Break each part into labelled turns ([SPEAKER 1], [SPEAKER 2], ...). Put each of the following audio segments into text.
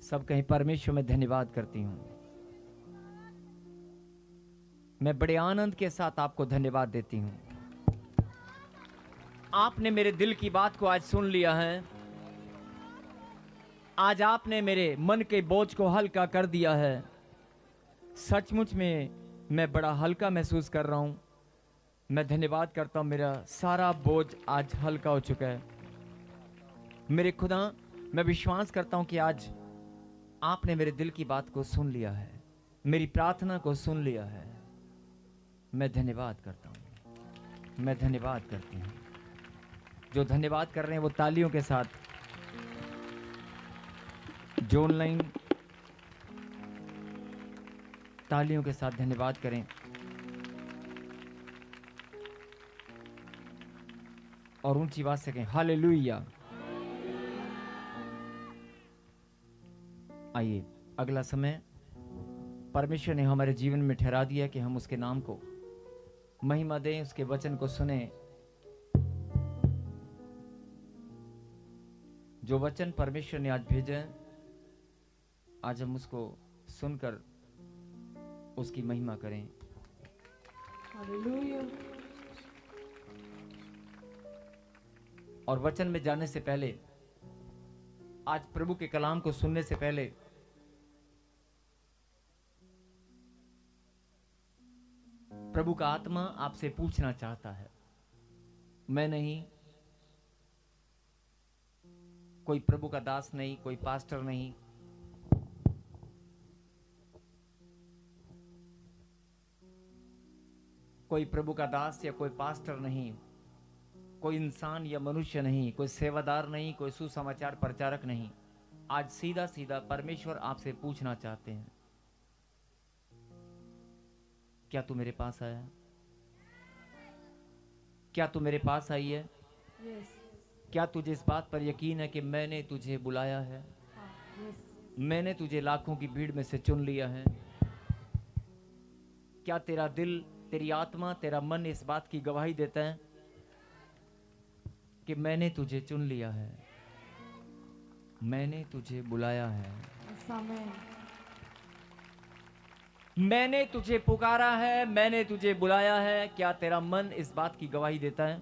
[SPEAKER 1] सब कहीं परमेश्वर में धन्यवाद करती हूँ। मैं बड़े आनंद के साथ आपको धन्यवाद देती हूँ। आपने मेरे दिल की बात को आज सुन लिया है। आज आपने मेरे मन के बोझ को हल्का कर दिया है। सचमुच में मैं बड़ा हल्का महसूस कर रहा हूँ। मैं धन्यवाद करता हूँ, मेरा सारा बोझ आज हल्का हो चुका है। मेरे खुदा, मैं विश्वास करता हूँ कि आज आपने मेरे दिल की बात को सुन लिया है, मेरी प्रार्थना को सुन लिया है। मैं धन्यवाद करता हूँ, मैं धन्यवाद करती हूँ। जो धन्यवाद कर रहे हैं वो तालियों के साथ, जो ऑनलाइन तालियों के साथ धन्यवाद करें और ऊंची आवाज से कहें हालेलुया। आइए, अगला समय परमेश्वर ने हमारे जीवन में ठहरा दिया कि हम उसके नाम को महिमा दें, उसके वचन को सुने। जो वचन परमेश्वर ने आज भेजा है, आज हम उसको सुनकर उसकी महिमा करें।
[SPEAKER 2] हालेलुया।
[SPEAKER 1] और वचन में जाने से पहले, आज प्रभु के कलाम को सुनने से पहले, प्रभु का आत्मा आपसे पूछना चाहता है। मैं नहीं, कोई प्रभु का दास नहीं, कोई पास्टर नहीं, कोई प्रभु का दास या कोई पास्टर नहीं, कोई इंसान या मनुष्य नहीं, कोई सेवादार नहीं, कोई सुसमाचार प्रचारक नहीं। आज सीधा सीधा परमेश्वर आपसे पूछना चाहते हैं, क्या तू मेरे पास आया? क्या तू मेरे पास आई है?
[SPEAKER 2] यस।
[SPEAKER 1] क्या तुझे इस बात पर यकीन है कि मैंने तुझे बुलाया है?
[SPEAKER 2] यस।
[SPEAKER 1] मैंने तुझे लाखों की भीड़ में से चुन लिया है? क्या तेरा दिल, तेरी आत्मा, तेरा मन इस बात की गवाही देता है कि मैंने तुझे चुन लिया है, मैंने तुझे बुलाया है,
[SPEAKER 2] आमेन।
[SPEAKER 1] मैंने तुझे पुकारा है, मैंने तुझे बुलाया है? क्या तेरा मन इस बात की गवाही देता है?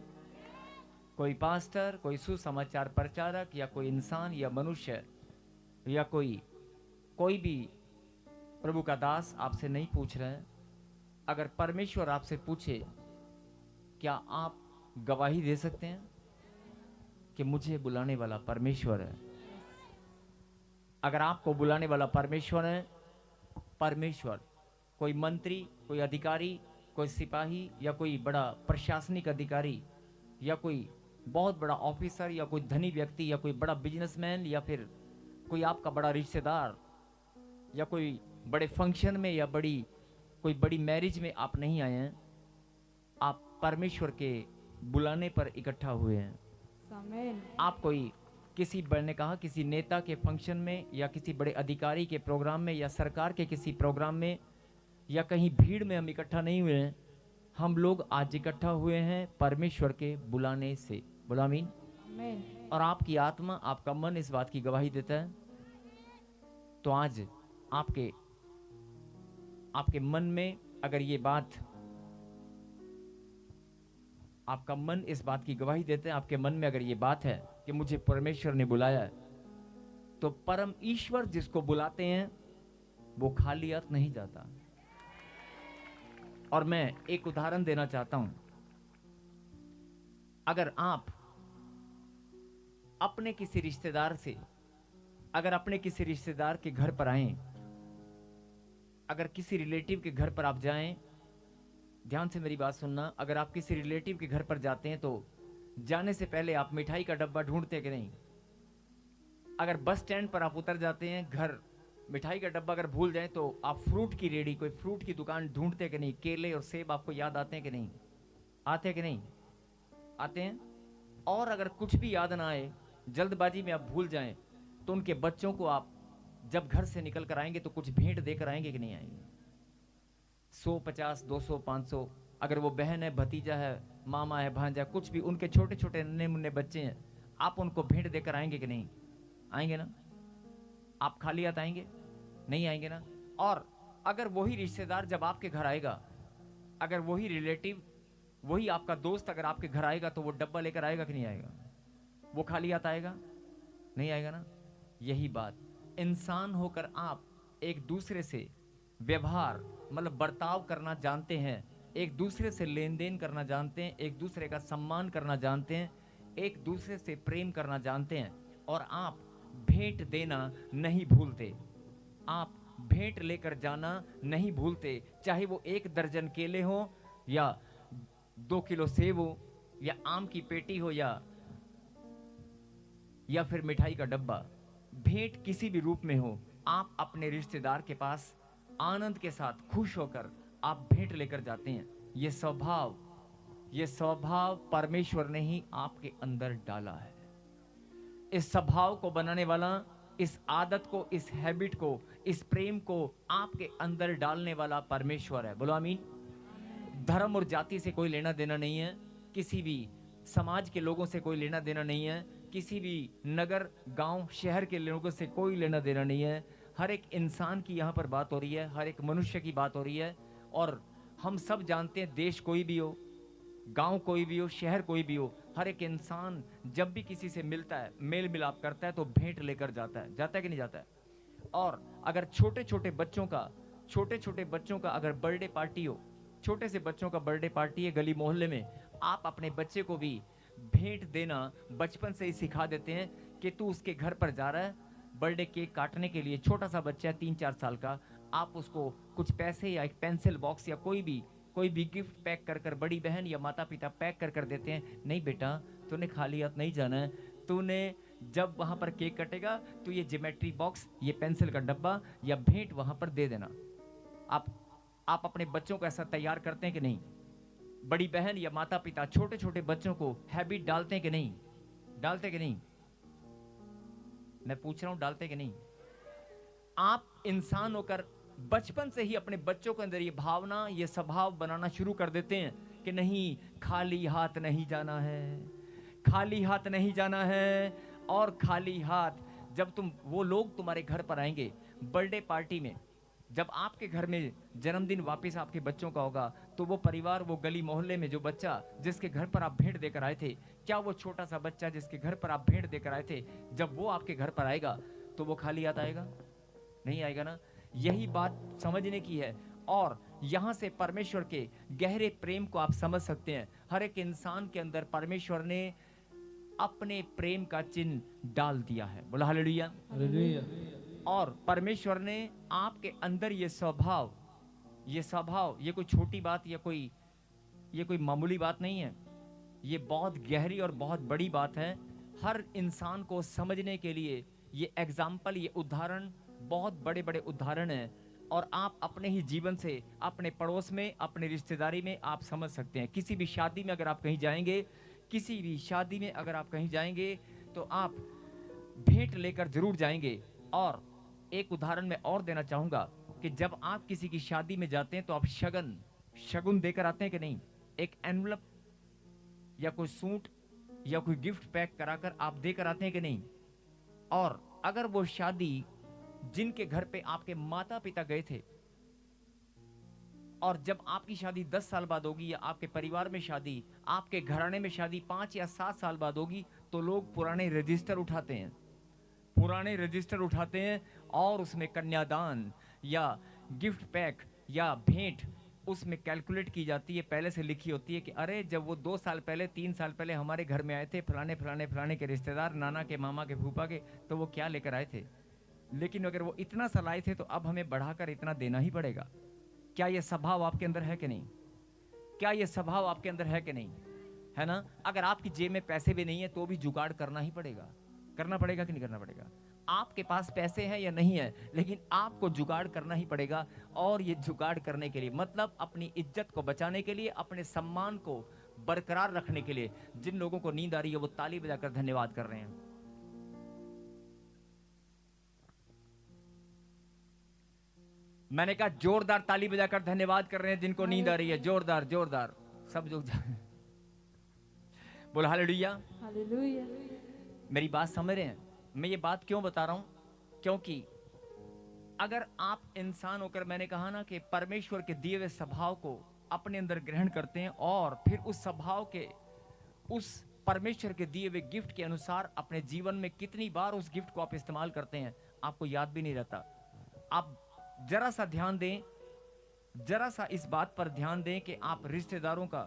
[SPEAKER 1] कोई पास्टर, कोई सुसमाचार प्रचारक या कोई इंसान या मनुष्य या कोई भी प्रभु का दास आपसे नहीं पूछ रहा है। अगर परमेश्वर आपसे पूछे, क्या आप गवाही दे सकते हैं कि मुझे बुलाने वाला परमेश्वर है? अगर आपको बुलाने वाला परमेश्वर है, परमेश्वर कोई मंत्री, कोई अधिकारी, कोई सिपाही या कोई बड़ा प्रशासनिक अधिकारी या कोई बहुत बड़ा ऑफिसर या कोई धनी व्यक्ति या कोई बड़ा बिजनेसमैन या फिर कोई आपका बड़ा रिश्तेदार या कोई बड़े फंक्शन में या कोई बड़ी मैरिज में आप नहीं आए हैं, आप परमेश्वर के बुलाने पर इकट्ठा हुए हैं।
[SPEAKER 2] आमेन।
[SPEAKER 1] आप मैंने कहा किसी नेता के फंक्शन में या किसी बड़े अधिकारी के प्रोग्राम में या सरकार के किसी प्रोग्राम में या कहीं भीड़ में हम इकट्ठा नहीं हुए हैं। हम लोग आज इकट्ठा हुए हैं परमेश्वर के बुलाने से। बोला आमीन।
[SPEAKER 2] आमेन।
[SPEAKER 1] और आपकी आत्मा, आपका मन इस बात की गवाही देता है। तो आज आपके मन में अगर ये बात, आपका मन इस बात की गवाही देते हैं, आपके मन में अगर ये बात है कि मुझे परमेश्वर ने बुलाया है, तो परम ईश्वर जिसको बुलाते हैं वो खाली हाथ नहीं जाता। और मैं एक उदाहरण देना चाहता हूं। अगर आप अपने किसी रिश्तेदार के घर पर आए, अगर किसी रिलेटिव के घर पर आप जाएं, ध्यान से मेरी बात सुनना, अगर आप किसी रिलेटिव के घर पर जाते हैं तो जाने से पहले आप मिठाई का डब्बा ढूंढते कि नहीं? अगर बस स्टैंड पर आप उतर जाते हैं, घर मिठाई का डब्बा अगर भूल जाए तो आप फ्रूट की रेडी, कोई फ्रूट की दुकान ढूंढते कि नहीं? केले और सेब आपको याद आते हैं कि नहीं? आते हैं कि नहीं? आते हैं। और अगर कुछ भी याद ना आए, जल्दबाजी में आप भूल जाएं, तो उनके बच्चों को आप जब घर से निकल कर आएंगे तो कुछ भेंट देकर आएंगे कि नहीं आएंगे? 100, 50, 200, 500, अगर वो बहन है, भतीजा है, मामा है, भांजा, कुछ भी, उनके छोटे छोटे नन्हे मुन्ने बच्चे हैं, आप उनको भेंट देकर आएंगे कि नहीं? आएंगे ना? आप खाली हाथ आएंगे? नहीं आएंगे ना। और अगर वही रिश्तेदार जब आपके घर आएगा, अगर वही रिलेटिव, वही आपका दोस्त अगर आपके घर आएगा, तो वो डब्बा लेकर आएगा कि नहीं आएगा? वो खाली हाथ आएगा? नहीं आएगा ना। यही बात, इंसान होकर आप एक दूसरे से व्यवहार मतलब बर्ताव करना जानते हैं, एक दूसरे से लेन देन करना जानते हैं, एक दूसरे का सम्मान करना जानते हैं, एक दूसरे से प्रेम करना जानते हैं, और आप भेंट देना नहीं भूलते, आप भेंट लेकर जाना नहीं भूलते, चाहे वो 1 दर्जन केले हो, या 2 किलो सेब हो, या आम की पेटी हो, या फिर मिठाई का डब्बा। भेंट किसी भी रूप में हो, आप अपने रिश्तेदार के पास आनंद के साथ खुश होकर आप भेंट लेकर जाते हैं। ये स्वभाव परमेश्वर ने ही आपके अंदर डाला है। इस स्वभाव को बनाने वाला, इस आदत को, इस हैबिट को, इस प्रेम को आपके अंदर डालने वाला परमेश्वर है। बोलो आमीन। धर्म और जाति से कोई लेना देना नहीं है, किसी भी समाज के लोगों से कोई लेना देना नहीं है, किसी भी नगर गांव शहर के लोगों से कोई लेना देना नहीं है। हर एक इंसान की यहाँ पर बात हो रही है, हर एक मनुष्य की बात हो रही है। और हम सब जानते हैं, देश कोई भी हो, गांव कोई भी हो, शहर कोई भी हो, हर एक इंसान जब भी किसी से मिलता है, मेल मिलाप करता है, तो भेंट लेकर जाता है कि नहीं जाता है? और अगर छोटे छोटे बच्चों का अगर बर्थडे पार्टी हो, छोटे से बच्चों का बर्थडे पार्टी है गली मोहल्ले में, आप अपने बच्चे को भी भेंट देना बचपन से ही सिखा देते हैं कि तू उसके घर पर जा रहा है बर्थडे केक काटने के लिए। छोटा सा बच्चा है 3-4 साल का, आप उसको कुछ पैसे या एक पेंसिल बॉक्स या कोई भी गिफ्ट पैक कर बड़ी बहन या माता पिता पैक कर देते हैं। नहीं बेटा, तूने खाली हाथ नहीं जाना है, तूने जब वहां पर केक कटेगा तो ये ज्योमेट्री बॉक्स, ये पेंसिल का डब्बा या भेंट वहां पर दे देना। आप अपने बच्चों को ऐसा तैयार करते हैं कि नहीं? बड़ी बहन या माता पिता छोटे छोटे बच्चों को हैबिट डालते हैं कि नहीं? डालते कि नहीं? मैं पूछ रहा हूं, डालते कि नहीं? आप इंसान होकर बचपन से ही अपने बच्चों के अंदर ये भावना, ये स्वभाव बनाना शुरू कर देते हैं कि नहीं, खाली हाथ नहीं जाना है, खाली हाथ नहीं जाना है। और खाली हाथ जब वो लोग तुम्हारे घर पर आएंगे बर्थडे पार्टी में, जब आपके घर में जन्मदिन वापस आपके बच्चों का होगा, तो वो परिवार, वो गली मोहल्ले में जो बच्चा जिसके घर पर आप भेंट देकर आए थे, क्या वो छोटा सा बच्चा जिसके घर पर आप भेंट देकर आए थे, जब वो आपके घर पर आएगा तो वो खाली हाथ आएगा? नहीं आएगा ना। यही बात समझने की है, और यहां से परमेश्वर के गहरे प्रेम को आप समझ सकते हैं। हर एक इंसान के अंदर परमेश्वर ने अपने प्रेम का चिन्ह डाल दिया है। बोला हालेलुया। और परमेश्वर ने आपके अंदर ये स्वभाव, ये कोई छोटी बात या ये कोई मामूली बात नहीं है, ये बहुत गहरी और बहुत बड़ी बात है। हर इंसान को समझने के लिए ये एग्जाम्पल, ये उदाहरण बहुत बड़े बड़े उदाहरण हैं, और आप अपने ही जीवन से, अपने पड़ोस में, अपने रिश्तेदारी में आप समझ सकते हैं। किसी भी शादी में अगर आप कहीं जाएंगे, तो आप भेंट लेकर जरूर जाएंगे। और एक उदाहरण मैं और देना चाहूंगा कि जब आप किसी की शादी में जाते हैं तो आप शगुन देकर आते हैं कि नहीं? एक एनवलप या कोई सूट या कोई गिफ्ट पैक कराकर आप देकर आते हैं कि नहीं? और अगर वो शादी जिनके घर पे आपके माता पिता गए थे, और जब आपकी शादी 10 साल बाद होगी, या आपके परिवार में शादी, आपके घराने में शादी 5 या 7 साल बाद होगी, तो लोग पुराने रजिस्टर उठाते हैं और उसमें कन्यादान या गिफ्ट पैक या भेंट उसमें कैलकुलेट की जाती है। पहले से लिखी होती है कि अरे जब वो 2 साल पहले, 3 साल पहले हमारे घर में आए थे फलाने फलाने फलाने के रिश्तेदार, नाना के, मामा के, फूफा के, तो वो क्या लेकर आए थे। लेकिन अगर वो इतना सा लाए थे तो अब हमें बढ़ाकर इतना देना ही पड़ेगा। क्या ये स्वभाव आपके अंदर है कि नहीं? है ना? अगर आपकी जेब में पैसे भी नहीं है तो भी जुगाड़ करना ही पड़ेगा। करना पड़ेगा कि नहीं करना पड़ेगा? आपके पास पैसे हैं या नहीं है, लेकिन आपको जुगाड़ करना ही पड़ेगा। और ये जुगाड़ करने के लिए मतलब अपनी इज्जत को बचाने के लिए, अपने सम्मान को बरकरार रखने के लिए, जिन लोगों को नींद आ रही है वो ताली बजाकर धन्यवाद कर रहे हैं। मैंने कहा जोरदार ताली बजाकर धन्यवाद कर रहे हैं जिनको नींद आ रही है। जोरदार सब लोग बोल हालेलुया।
[SPEAKER 2] हालेलुया।
[SPEAKER 1] मेरी बात समझ रहे हैं? मैं ये बात क्यों बता रहा हूं? क्योंकि अगर आप इंसान होकर, मैंने कहा ना कि परमेश्वर के दिए हुए स्वभाव को अपने अंदर ग्रहण करते हैं और फिर उस स्वभाव के, उस परमेश्वर के दिए हुए गिफ्ट के अनुसार अपने जीवन में कितनी बार उस गिफ्ट को आप इस्तेमाल करते हैं आपको याद भी नहीं रहता। आप जरा सा ध्यान दें, जरा सा इस बात पर ध्यान दें कि आप रिश्तेदारों का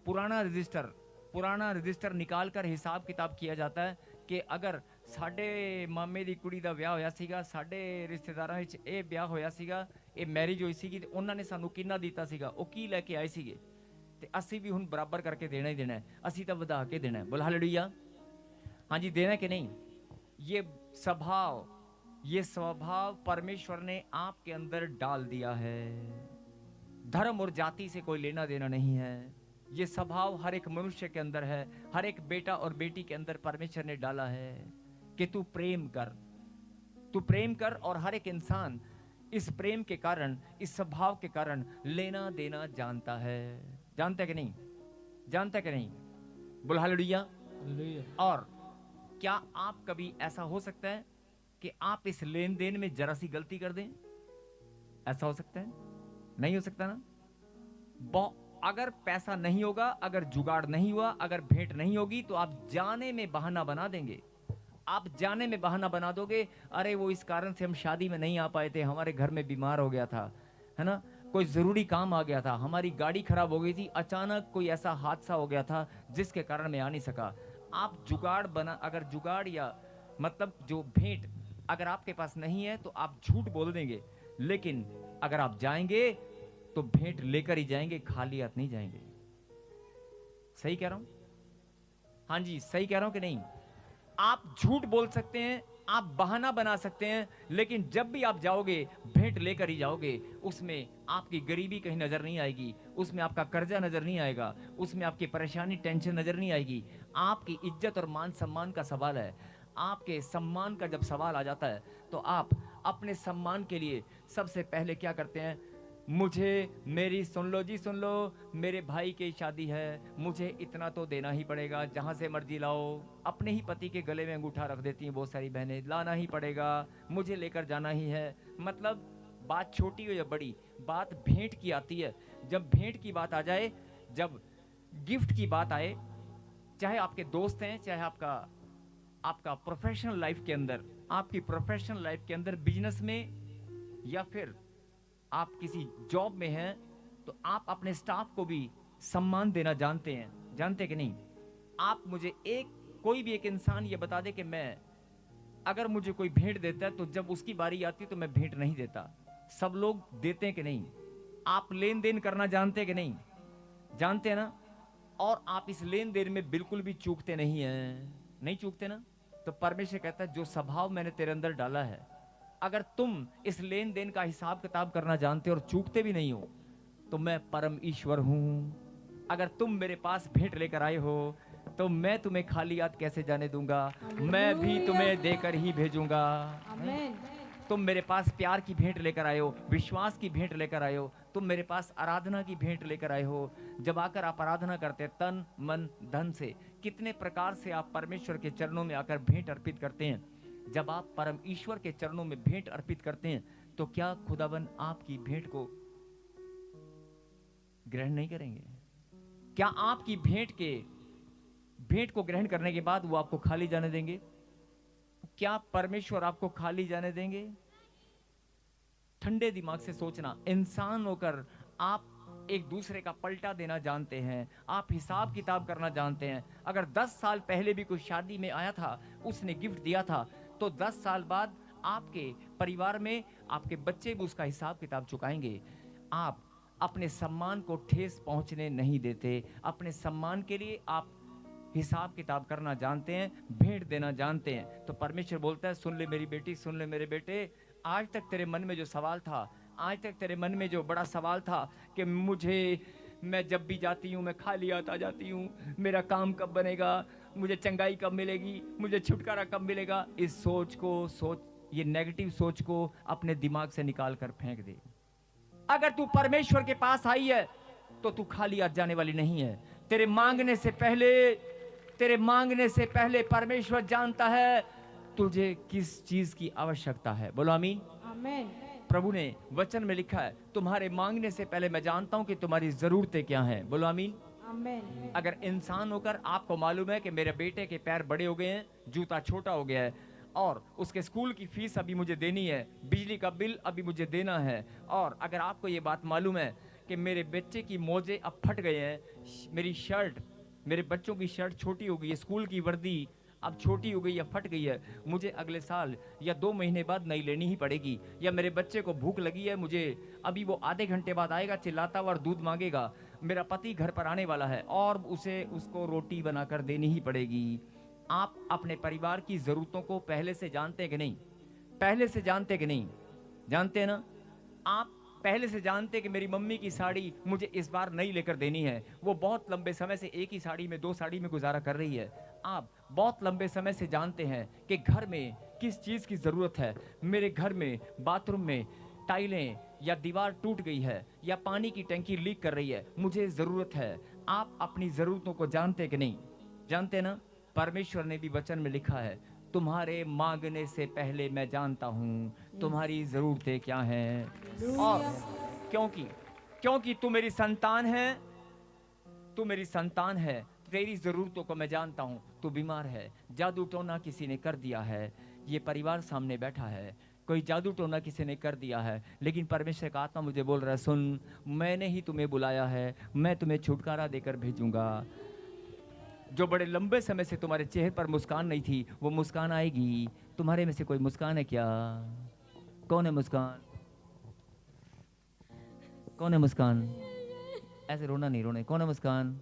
[SPEAKER 1] पुराना रजिस्टर निकाल कर हिसाब किताब किया जाता है कि अगर साडे मामे दी कुड़ी दा विआह होया सीगा, साडे रिश्तेदारां विच ਇਹ ਵਿਆਹ ਹੋਇਆ ਸੀਗਾ, ਇਹ ਮੈਰਿਜ ਹੋਈ ਸੀਗੀ ਤੇ ਉਹਨਾਂ ਨੇ ਸਾਨੂੰ ਕਿੰਨਾ ਦਿੱਤਾ ਸੀਗਾ, ਉਹ ਕੀ ਲੈ ਕੇ ਆਏ ਸੀਗੇ, ਤੇ ਅਸੀਂ ਵੀ ਹੁਣ ਬਰਾਬਰ ਕਰਕੇ ਦੇਣਾ ਹੀ ਦੇਣਾ ਹੈ, ਅਸੀਂ ਤਾਂ ਵਧਾ ਕੇ देना है। बोल हालेलुया। हाँ जी, देना कि नहीं? ये स्वभाव परमेश्वर ने आपके अंदर डाल दिया है। धर्म और जाति से कोई लेना देना नहीं है। ये स्वभाव हर एक मनुष्य के अंदर है, हर एक बेटा और बेटी के अंदर परमेश्वर ने डाला है कि तू प्रेम कर, और हर एक इंसान इस प्रेम के कारण, इस स्वभाव के कारण लेना देना जानता है। जानता है कि नहीं? जानता है कि नहीं? बोल हालेलुया। और क्या आप कभी ऐसा हो सकता है कि आप इस लेन देन में जरा सी गलती कर दें? ऐसा हो सकता है? नहीं हो सकता ना। अगर पैसा नहीं होगा, अगर जुगाड़ नहीं हुआ, अगर भेंट नहीं होगी, तो आप जाने में बहाना बना देंगे। आप जाने में बहाना बना दोगे, अरे वो इस कारण से हम शादी में नहीं आ पाए थे, हमारे घर में बीमार हो गया था, है ना, कोई जरूरी काम आ गया था, हमारी गाड़ी खराब हो गई थी, अचानक कोई ऐसा हादसा हो गया था जिसके कारण मैं आ नहीं सका। आप अगर जुगाड़ या मतलब जो भेंट अगर आपके पास नहीं है तो आप झूठ बोल देंगे, लेकिन अगर आप जाएंगे तो भेंट लेकर ही जाएंगे, खाली हाथ नहीं जाएंगे। सही कह रहा हूं? हाँ जी, सही कह रहा हूं कि नहीं? आप झूठ बोल सकते हैं, आप बहाना बना सकते हैं, लेकिन जब भी आप जाओगे भेंट लेकर ही जाओगे। उसमें आपकी गरीबी कहीं नजर नहीं आएगी, उसमें आपका कर्जा नजर नहीं आएगा, उसमें आपकी परेशानी टेंशन नजर नहीं आएगी। आपकी इज्जत और मान सम्मान का सवाल है। आपके सम्मान का जब सवाल आ जाता है तो आप अपने सम्मान के लिए सबसे पहले क्या करते हैं? सुन लो, मेरे भाई की शादी है, मुझे इतना तो देना ही पड़ेगा, जहाँ से मर्जी लाओ। अपने ही पति के गले में अंगूठा रख देती हैं बहुत सारी बहनें, लाना ही पड़ेगा, मुझे लेकर जाना ही है। मतलब बात छोटी हो या बड़ी, बात भेंट की आती है। जब भेंट की बात आ जाए, जब गिफ्ट की बात आए, चाहे आपके दोस्त हैं, चाहे आपका प्रोफेशनल लाइफ के अंदर, आपकी प्रोफेशनल लाइफ के अंदर, बिजनेस में, या फिर आप किसी जॉब में हैं, तो आप अपने स्टाफ को भी सम्मान देना जानते हैं। जानते कि नहीं? आप मुझे कोई भी एक इंसान ये बता दे कि मैं, अगर मुझे कोई भेंट देता है तो जब उसकी बारी आती है तो मैं भेंट नहीं देता। सब लोग देते हैं कि नहीं? आप लेन देन करना जानते हैं कि नहीं? जानते हैं ना? और आप इस लेन देन में बिल्कुल भी चूकते नहीं हैं। नहीं चूकते ना? तो परमेश्वर कहता है, जो स्वभाव मैंने तेरे अंदर डाला है, अगर तुम इस लेन देन का हिसाब किताब करना जानते हो और चूकते भी नहीं हो, तो मैं परम ईश्वर हूं। अगर तुम मेरे पास भेंट लेकर आए हो तो मैं तुम्हें खाली हाथ कैसे जाने दूंगा? मैं भी तुम्हें देकर ही भेजूंगा। तुम मेरे पास प्यार की भेंट लेकर आए हो, विश्वास की भेंट लेकर आए हो, तुम मेरे पास आराधना की भेंट लेकर आए हो। जब आकर आप आराधना करते तन मन धन से, कितने प्रकार से आप परमेश्वर के चरणों में आकर भेंट अर्पित करते हैं। जब आप परम ईश्वर के चरणों में भेंट अर्पित करते हैं, तो क्या खुदावन आपकी भेंट को ग्रहण नहीं करेंगे? क्या आपकी भेंट को ग्रहण करने के बाद वो आपको खाली जाने देंगे? क्या परमेश्वर आपको खाली जाने देंगे? ठंडे दिमाग से सोचना। इंसान होकर आप एक दूसरे का पलटा देना जानते हैं, आप हिसाब किताब करना जानते हैं। अगर 10 साल पहले भी कोई शादी में आया था, उसने गिफ्ट दिया था, तो 10 साल बाद आपके परिवार में आपके बच्चे भी उसका हिसाब किताब चुकाएंगे। आप अपने सम्मान को ठेस पहुंचने नहीं देते। अपने सम्मान के लिए आप हिसाब किताब करना जानते हैं, भेंट देना जानते हैं। तो परमेश्वर बोलता है, सुन ले मेरी बेटी, सुन ले मेरे बेटे, आज तक तेरे मन में जो सवाल था, आज तक तेरे मन में जो बड़ा सवाल था कि मैं जब भी जाती हूँ मैं खाली हाथ आ जाती हूँ, मेरा काम कब बनेगा, मुझे चंगाई कब मिलेगी, मुझे छुटकारा कब मिलेगा, इस ये नेगेटिव सोच को अपने दिमाग से निकाल कर फेंक दे। अगर तू परमेश्वर के पास आई है तो तू खाली हाथ जाने वाली नहीं है। तेरे मांगने से पहले परमेश्वर जानता है तुझे किस चीज की आवश्यकता है। बोलो आमीन।
[SPEAKER 2] आमेन।
[SPEAKER 1] प्रभु ने वचन में लिखा है, तुम्हारे मांगने से पहले मैं जानता हूं कि तुम्हारी जरूरतें क्या हैं। बोलो आमीन।
[SPEAKER 2] आमेन।
[SPEAKER 1] अगर इंसान होकर आपको मालूम है कि मेरे बेटे के पैर बड़े हो गए हैं, जूता छोटा हो गया है, और उसके स्कूल की फीस अभी मुझे देनी है, बिजली का बिल अभी मुझे देना है, और अगर आपको ये बात मालूम है कि मेरे बच्चे की मोजे अब फट गए हैं, मेरी शर्ट, मेरे बच्चों की शर्ट छोटी हो गई है, स्कूल की वर्दी अब छोटी हो गई या फट गई है, मुझे अगले साल या 2 महीने बाद नई लेनी ही पड़ेगी, या मेरे बच्चे को भूख लगी है, मुझे अभी वो आधे घंटे बाद आएगा चिल्लाता हुआ और दूध मांगेगा, मेरा पति घर पर आने वाला है और उसको रोटी बनाकर देनी ही पड़ेगी। आप अपने परिवार की जरूरतों को पहले से जानते हैं कि नहीं? पहले से जानते कि नहीं? जानते हैं ना? आप पहले से जानते कि मेरी मम्मी की साड़ी मुझे इस बार नई लेकर देनी है, वो बहुत लंबे समय से एक ही साड़ी में, 2 साड़ी में गुजारा कर रही है। आप बहुत लंबे समय से जानते हैं कि घर में किस चीज की जरूरत है। मेरे घर में बाथरूम में टाइलें या दीवार टूट गई है या पानी की टंकी लीक कर रही है, मुझे जरूरत है। आप अपनी जरूरतों को जानते कि नहीं? जानते ना? परमेश्वर ने भी वचन में लिखा है, तुम्हारे मांगने से पहले मैं जानता हूं तुम्हारी जरूरतें क्या हैं। और क्योंकि तू मेरी संतान है, तू मेरी संतान है, तेरी जरूरतों को मैं जानता हूं। तू बीमार है, जादू टोना किसी ने कर दिया है, ये परिवार सामने बैठा है, कोई जादू टोना किसी ने कर दिया है, लेकिन परमेश्वर का आत्मा मुझे बोल रहा है, सुन, मैंने ही तुम्हें बुलाया है, मैं तुम्हें छुटकारा देकर भेजूंगा। जो बड़े लंबे समय से तुम्हारे चेहरे पर मुस्कान नहीं थी, वो मुस्कान आएगी। तुम्हारे में से कोई मुस्कान है क्या? कौन है मुस्कान? कौन है मुस्कान? ऐसे रोना नहीं, रोने। कौन है मुस्कान?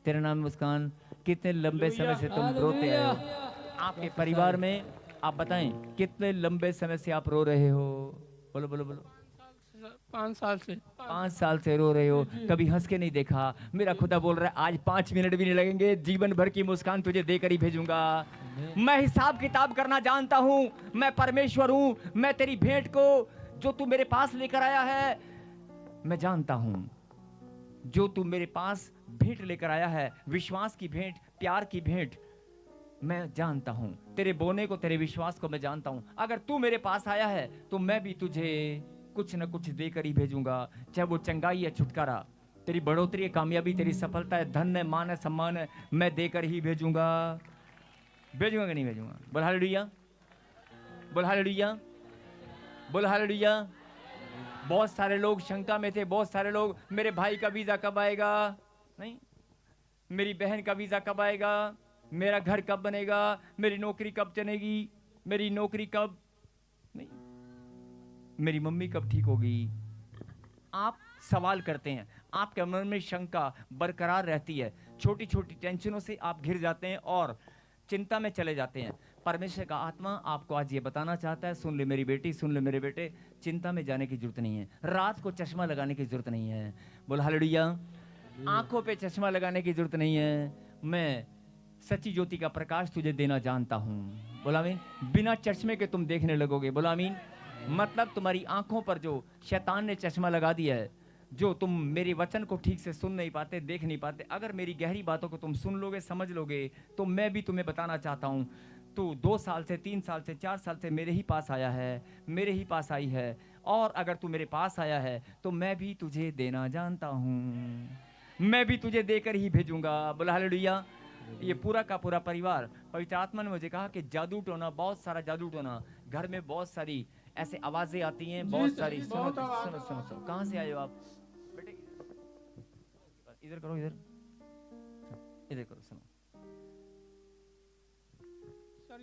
[SPEAKER 1] तेरा नाम मुस्कान। कितने लंबे समय से तुम रोते आए हो? आपके परिवार में आप बताएं, कितने लंबे समय से आप रो रहे हो? बोलो बोलो बोलो।
[SPEAKER 3] 5 साल से।
[SPEAKER 1] 5 साल से रो रहे हो, कभी हंस के नहीं देखा। मेरा खुदा बोल रहा है, आज 5 मिनट भी नहीं लगेंगे, जीवन भर की मुस्कान तुझे देकर ही भेजूंगा। मैं हिसाब किताब करना जानता हूं, मैं परमेश्वर हूं। मैं तेरी भेंट को जो तू मेरे पास लेकर आया है, मैं जानता हूं। जो तू मेरे पास भेंट लेकर आया है, विश्वास की भेंट, प्यार की भेंट, मैं जानता हूं। तेरे बोने को, तेरे विश्वास को मैं जानता हूं। अगर तू मेरे पास आया है तो मैं भी तुझे कुछ न कुछ देकर ही भेजूंगा, चाहे वो चंगाई है, छुटकारा, तेरी बढ़ोतरी है, कामयाबी, तेरी सफलता है, धन है, मान है, सम्मान है, मैं देकर ही भेजूंगा। भेजूंगा कि नहीं भेजूंगा? बोल हालेलुया, बोल हालेलुया, बोल हालेलुया। बहुत सारे लोग शंका में थे, बहुत सारे लोग, मेरे भाई का वीजा कब आएगा, नहीं, मेरी बहन का वीजा कब आएगा, मेरा घर कब बनेगा, मेरी नौकरी कब चलेगी, मेरी नौकरी कब, नहीं, मेरी मम्मी कब ठीक होगी। आप सवाल करते हैं, आपके मन में शंका बरकरार रहती है, छोटी छोटी टेंशनों से आप घिर जाते हैं और चिंता में चले जाते हैं। परमेश्वर का आत्मा आपको आज ये बताना चाहता है, सुन ले मेरी बेटी, सुन ले मेरे बेटे, चिंता में जाने की जरूरत नहीं है, रात को चश्मा लगाने की जरूरत नहीं है। बोल हालेलुया। आंखों पे चश्मा लगाने की जरूरत नहीं है। मैं सच्ची ज्योति का प्रकाश तुझे देना जानता हूं। बोला आमीन। बिना चश्मे के तुम देखने लगोगे। बोला आमीन। मतलब तुम्हारी आंखों पर जो शैतान ने चश्मा लगा दिया है, जो तुम मेरे वचन को ठीक से सुन नहीं पाते, देख नहीं पाते, अगर मेरी गहरी बातों को तुम सुन लोगे, समझ लोगे, तो मैं भी तुम्हें बताना चाहता हूं, तू 2 साल से, 3 साल से, 4 साल से मेरे ही पास आया है, मेरे ही पास आई है, और अगर तू मेरे पास आया है तो मैं भी तुझे देना जानता हूं, मैं भी तुझे देकर ही भेजूंगा। बोला हालेलुया। ये पूरा का पूरा परिवार, पवित्र आत्मा ने मुझे कहा कि जादू टोना, बहुत सारा जादू टोना, घर में बहुत सारी ऐसे आवाजें आती हैं, बहुत सारी। सुनो सुनो सुनो सुनो, कहाँ से आए हो आप बेटे? इधर करो, इधर इधर करो। सुनो,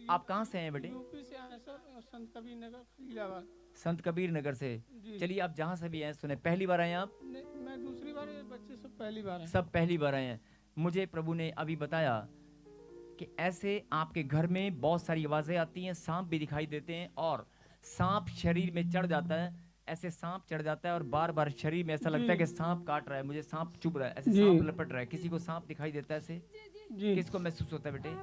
[SPEAKER 1] आप कहाँ से आए बेटे?
[SPEAKER 3] यूपी से आए सर, संत कबीर नगर, खलीलाबाद।
[SPEAKER 1] संत कबीर नगर से। चलिए, आप जहाँ से भी आए, सुने, पहली बार आए आप?
[SPEAKER 3] मैं दूसरी बार, ये बच्चे सब पहली बार हैं।
[SPEAKER 1] सब पहली बार आए हैं। मुझे प्रभु ने अभी बताया कि ऐसे आपके घर में बहुत सारी आवाजें आती हैं, सांप भी दिखाई देते हैं, और सांप शरीर में चढ़ जाता है, ऐसे सांप चढ़ जाता है और बार बार शरीर में ऐसा लगता है कि सांप काट रहा है, मुझे सांप चुभ रहा है, ऐसे सांप लपट रहा है। किसी को सांप दिखाई देता है ऐसे? किसको महसूस होता है बेटे?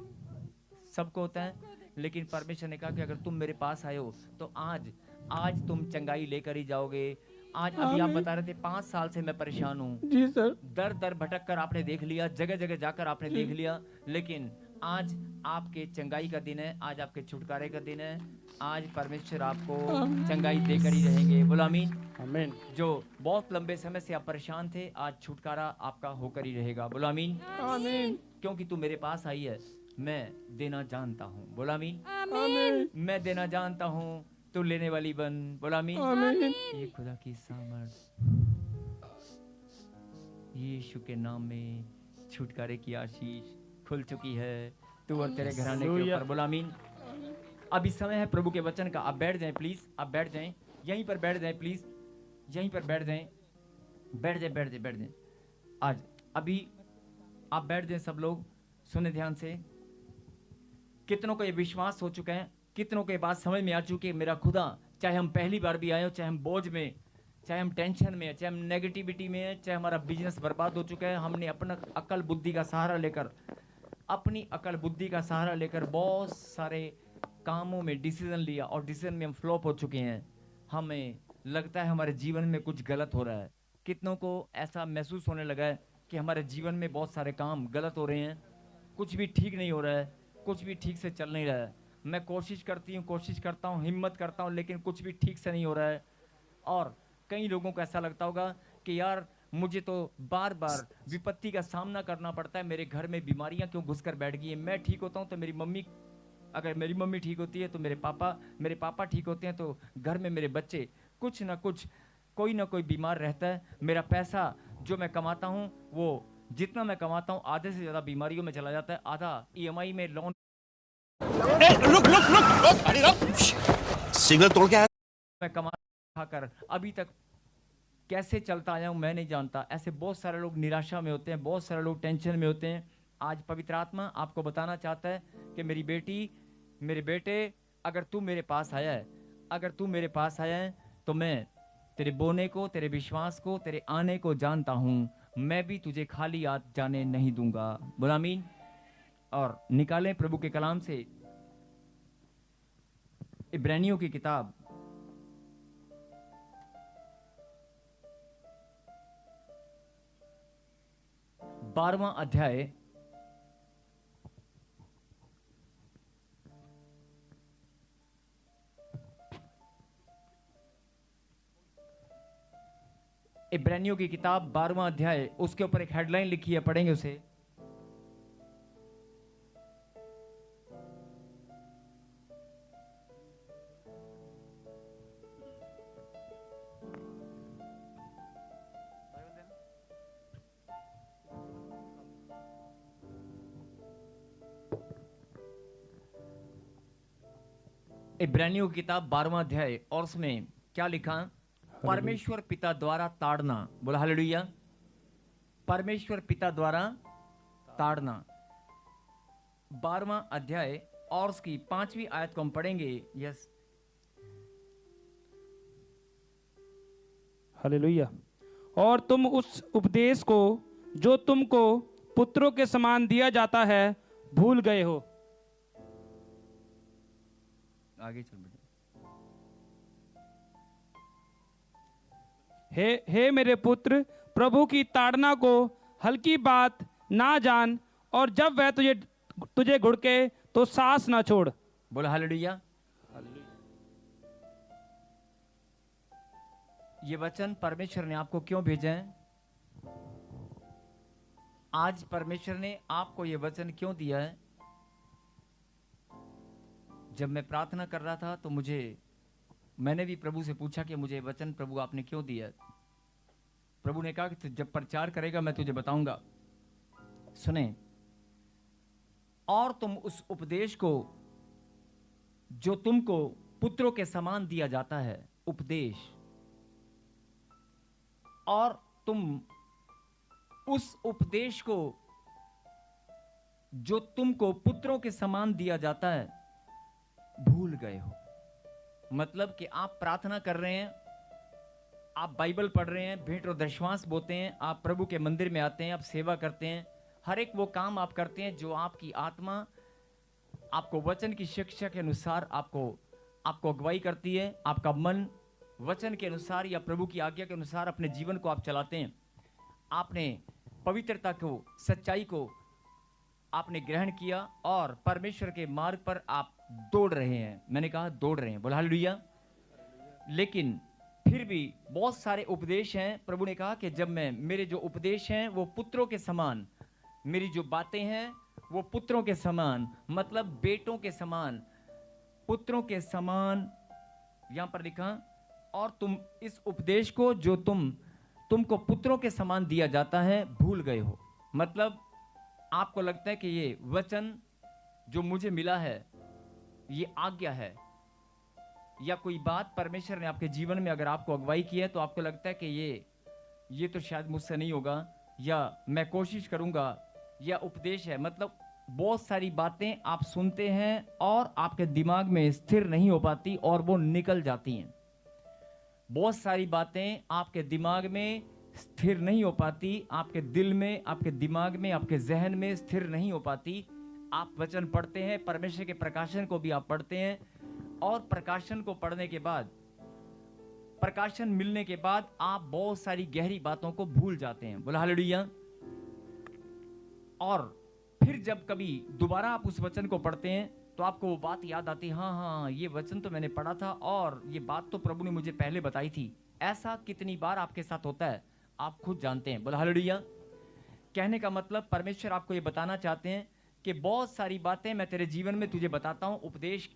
[SPEAKER 1] सबको होता है। लेकिन परमेश्वर ने कहा कि अगर तुम मेरे पास आए हो तो आज तुम चंगाई लेकर ही जाओगे। आज अभी आप बता रहे थे 5 साल से मैं परेशान हूँ।
[SPEAKER 3] जी सर।
[SPEAKER 1] दर दर भटक कर आपने देख लिया, जगह जगह जाकर आपने देख लिया, लेकिन आज आपके चंगाई का दिन है, आज आपके छुटकारे का दिन है। आज परमेश्वर आपको चंगाई देकर ही रहेंगे। बोलो आमीन।
[SPEAKER 3] आमीन।
[SPEAKER 1] जो बहुत लंबे समय से आप परेशान थे, आज छुटकारा आपका होकर ही रहेगा। बोलो आमीन।
[SPEAKER 3] आमीन।
[SPEAKER 1] क्योंकि तू मेरे पास आई है, मैं देना जानता हूँ। बोलो आमीन।
[SPEAKER 3] आमीन।
[SPEAKER 1] मैं देना जानता हूँ, तू लेने वाली बन। बोलो आमीन।
[SPEAKER 3] आमीन।
[SPEAKER 1] ये खुदा की सामर्थ यीशु के नाम में छुटकारे की आशीष खुल चुकी है तू और तेरे घराने के ऊपर। बोलो आमीन। अभी समय है प्रभु के वचन का। आप बैठ जाएं प्लीज, आप बैठ जाएं, यहीं पर बैठ जाएं प्लीज, यहीं पर बैठ जाएं, बैठ जाएं, बैठ जाएं, बैठ जाएं। आज अभी आप बैठ जाएं सब लोग, सुने ध्यान से। कितनों को ये विश्वास हो चुका है, कितनों को ये बात समझ में आ चुकी है, मेरा खुदा, चाहे हम पहली बार भी आए हो, चाहे हम बोझ में, चाहे हम टेंशन में, चाहे हम नेगेटिविटी में है, चाहे हमारा बिजनेस बर्बाद हो चुका है, हमने अपना अकल बुद्धि का सहारा लेकर, अपनी अकल बुद्धि का सहारा लेकर बहुत सारे कामों में डिसीजन लिया और डिसीजन में हम फ्लॉप हो चुके हैं। हमें लगता है हमारे जीवन में कुछ गलत हो रहा है। कितनों को ऐसा महसूस होने लगा है कि हमारे जीवन में बहुत सारे काम गलत हो रहे हैं, कुछ भी ठीक नहीं हो रहा है, कुछ भी ठीक से चल नहीं रहा है। मैं कोशिश करती हूँ, कोशिश करता हूँ, हिम्मत करता हूँ, लेकिन कुछ भी ठीक से नहीं हो रहा है। और कई लोगों को ऐसा लगता होगा कि यार मुझे तो बार बार विपत्ति का सामना करना पड़ता है, मेरे घर में बीमारियां क्यों घुसकर बैठ गई है। मैं ठीक होता हूं तो मेरी मम्मी, अगर मेरी मम्मी ठीक होती है तो मेरे पापा ठीक होते हैं, तो घर में मेरे बच्चे, कुछ ना कुछ, कोई ना कोई बीमार रहता है। मेरा पैसा जो मैं कमाता हूं, वो जितना मैं कमाता हूं आधे से ज्यादा बीमारियों में चला जाता है, आधा EMI में लोन।
[SPEAKER 4] रुक रुक रुक, अरे रुक, सिग्नल तोड़ के आया।
[SPEAKER 1] मैं कमा कर अभी तक कैसे चलता आया हूं मैं नहीं जानता। ऐसे बहुत सारे लोग निराशा में होते हैं, बहुत सारे लोग टेंशन में होते हैं। आज पवित्र आत्मा आपको बताना चाहता है कि मेरी बेटी, मेरे बेटे, अगर तू मेरे पास आया है, अगर तू मेरे पास आया है, तो मैं तेरे बोने को, तेरे विश्वास को, तेरे आने को जानता हूं। मैं भी तुझे खाली हाथ जाने नहीं दूंगा। बोलो आमीन। और निकालें प्रभु के कलाम से इब्रानियों की किताब, बारहवां अध्याय, इब्रानियों की किताब 12वां अध्याय, उसके ऊपर एक हेडलाइन लिखी है, पढ़ेंगे उसे। इब्रानियों की किताब 12वां अध्याय, और उसमें क्या लिखा? परमेश्वर पिता द्वारा ताड़ना। बोला हालेलुया। परमेश्वर पिता द्वारा ताड़ना, 12वां अध्याय और उसकी 5वीं आयत को हम पढ़ेंगे। Yes,
[SPEAKER 5] hallelujah. और तुम उस उपदेश को जो तुमको पुत्रों के समान दिया जाता है भूल गए हो।
[SPEAKER 1] आगे चल बेटे।
[SPEAKER 5] हे मेरे पुत्र, प्रभु की ताड़ना को हल्की बात ना जान, और जब वह तुझे घुड़के तो सांस ना छोड़।
[SPEAKER 1] बोला हालेलुया। ये वचन परमेश्वर ने आपको क्यों भेजा है? आज परमेश्वर ने आपको ये वचन क्यों दिया है? जब मैं प्रार्थना कर रहा था तो मैंने भी प्रभु से पूछा कि मुझे वचन प्रभु आपने क्यों दिया? प्रभु ने कहा कि जब प्रचार करेगा मैं तुझे बताऊंगा। सुने, और तुम उस उपदेश को जो तुमको पुत्रों के समान दिया जाता है, उपदेश, और तुम उस उपदेश को जो तुमको पुत्रों के समान दिया जाता है भूल गए हो। मतलब कि आप प्रार्थना कर रहे हैं, आप बाइबल पढ़ रहे हैं, भेंट और दशवांश बोते हैं, आप प्रभु के मंदिर में आते हैं, आप सेवा करते हैं, हर एक वो काम आप करते हैं जो आपकी आत्मा आपको वचन की शिक्षा के अनुसार आपको अगुवाई करती है। आपका मन वचन के अनुसार या प्रभु की आज्ञा के अनुसार अपने जीवन को आप चलाते हैं। आपने पवित्रता को, सच्चाई को आपने ग्रहण किया और परमेश्वर के मार्ग पर आप दौड़ रहे हैं। मैंने कहा दौड़ रहे हैं, बोला हालेलुया। लेकिन फिर भी बहुत सारे उपदेश हैं। प्रभु ने कहा कि जब मैं, मेरे जो उपदेश हैं वो पुत्रों के समान, मेरी जो बातें हैं वो पुत्रों के समान, मतलब बेटों के समान, पुत्रों के समान यहां पर लिखा। और तुम इस उपदेश को जो तुमको पुत्रों के समान दिया जाता है भूल गए हो। मतलब आपको लगता है कि ये वचन जो मुझे मिला है ये आज्ञा है, या कोई बात परमेश्वर ने आपके जीवन में अगर आपको अगुवाई की है तो आपको लगता है कि ये तो शायद मुझसे नहीं होगा, या मैं कोशिश करूंगा, या उपदेश है। मतलब बहुत सारी बातें आप सुनते हैं और आपके दिमाग में स्थिर नहीं हो पाती और वो निकल जाती हैं। बहुत सारी बातें आपके दिमाग में स्थिर नहीं हो पाती, आपके दिल में, आपके दिमाग में, आपके जहन में स्थिर नहीं हो पाती। आप वचन पढ़ते हैं, परमेश्वर के प्रकाशन को भी आप पढ़ते हैं, और प्रकाशन को पढ़ने के बाद, प्रकाशन मिलने के बाद आप बहुत सारी गहरी बातों को भूल जाते हैं। बोला हालेलुया। और फिर जब कभी दोबारा आप उस वचन को पढ़ते हैं तो आपको वो बात याद आती है, हाँ ये वचन तो मैंने पढ़ा था और ये बात तो प्रभु ने मुझे पहले बताई थी। ऐसा कितनी बार आपके साथ होता है आप खुद जानते हैं। बोला हालेलुया। कहने का मतलब परमेश्वर आपको ये बताना चाहते हैं कि बहुत सारी बातें मैं तेरे जीवन में तुझे बताता हूँ, उपदेश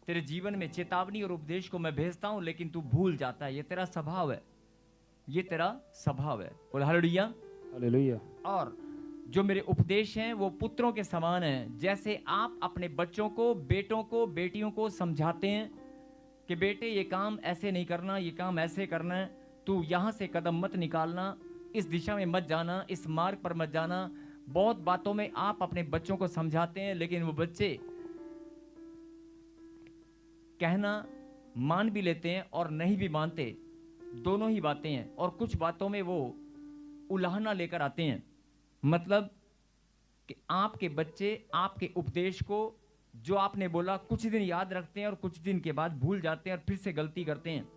[SPEAKER 1] तेरे जीवन में, चेतावनी और उपदेश को मैं भेजता हूँ, लेकिन तू भूल जाता है। ये तेरा स्वभाव है, ये तेरा स्वभाव है। बोला हालेलुया।
[SPEAKER 5] हालेलुया।
[SPEAKER 1] और जो मेरे उपदेश हैं वो पुत्रों के समान हैं। जैसे आप अपने बच्चों को, बेटों को, बेटियों को समझाते हैं कि बेटे ये काम ऐसे नहीं करना, ये काम ऐसे करना है, तू यहाँ से कदम मत निकालना, इस दिशा में मत जाना, इस मार्ग पर मत जाना। बहुत बातों में आप अपने बच्चों को समझाते हैं, लेकिन वो बच्चे कहना मान भी लेते हैं और नहीं भी मानते, दोनों ही बातें हैं। और कुछ बातों में वो उलाहना लेकर आते हैं। मतलब कि आपके बच्चे आपके उपदेश को, जो आपने बोला, कुछ दिन याद रखते हैं और कुछ दिन के बाद भूल जाते हैं और फिर से गलती करते हैं।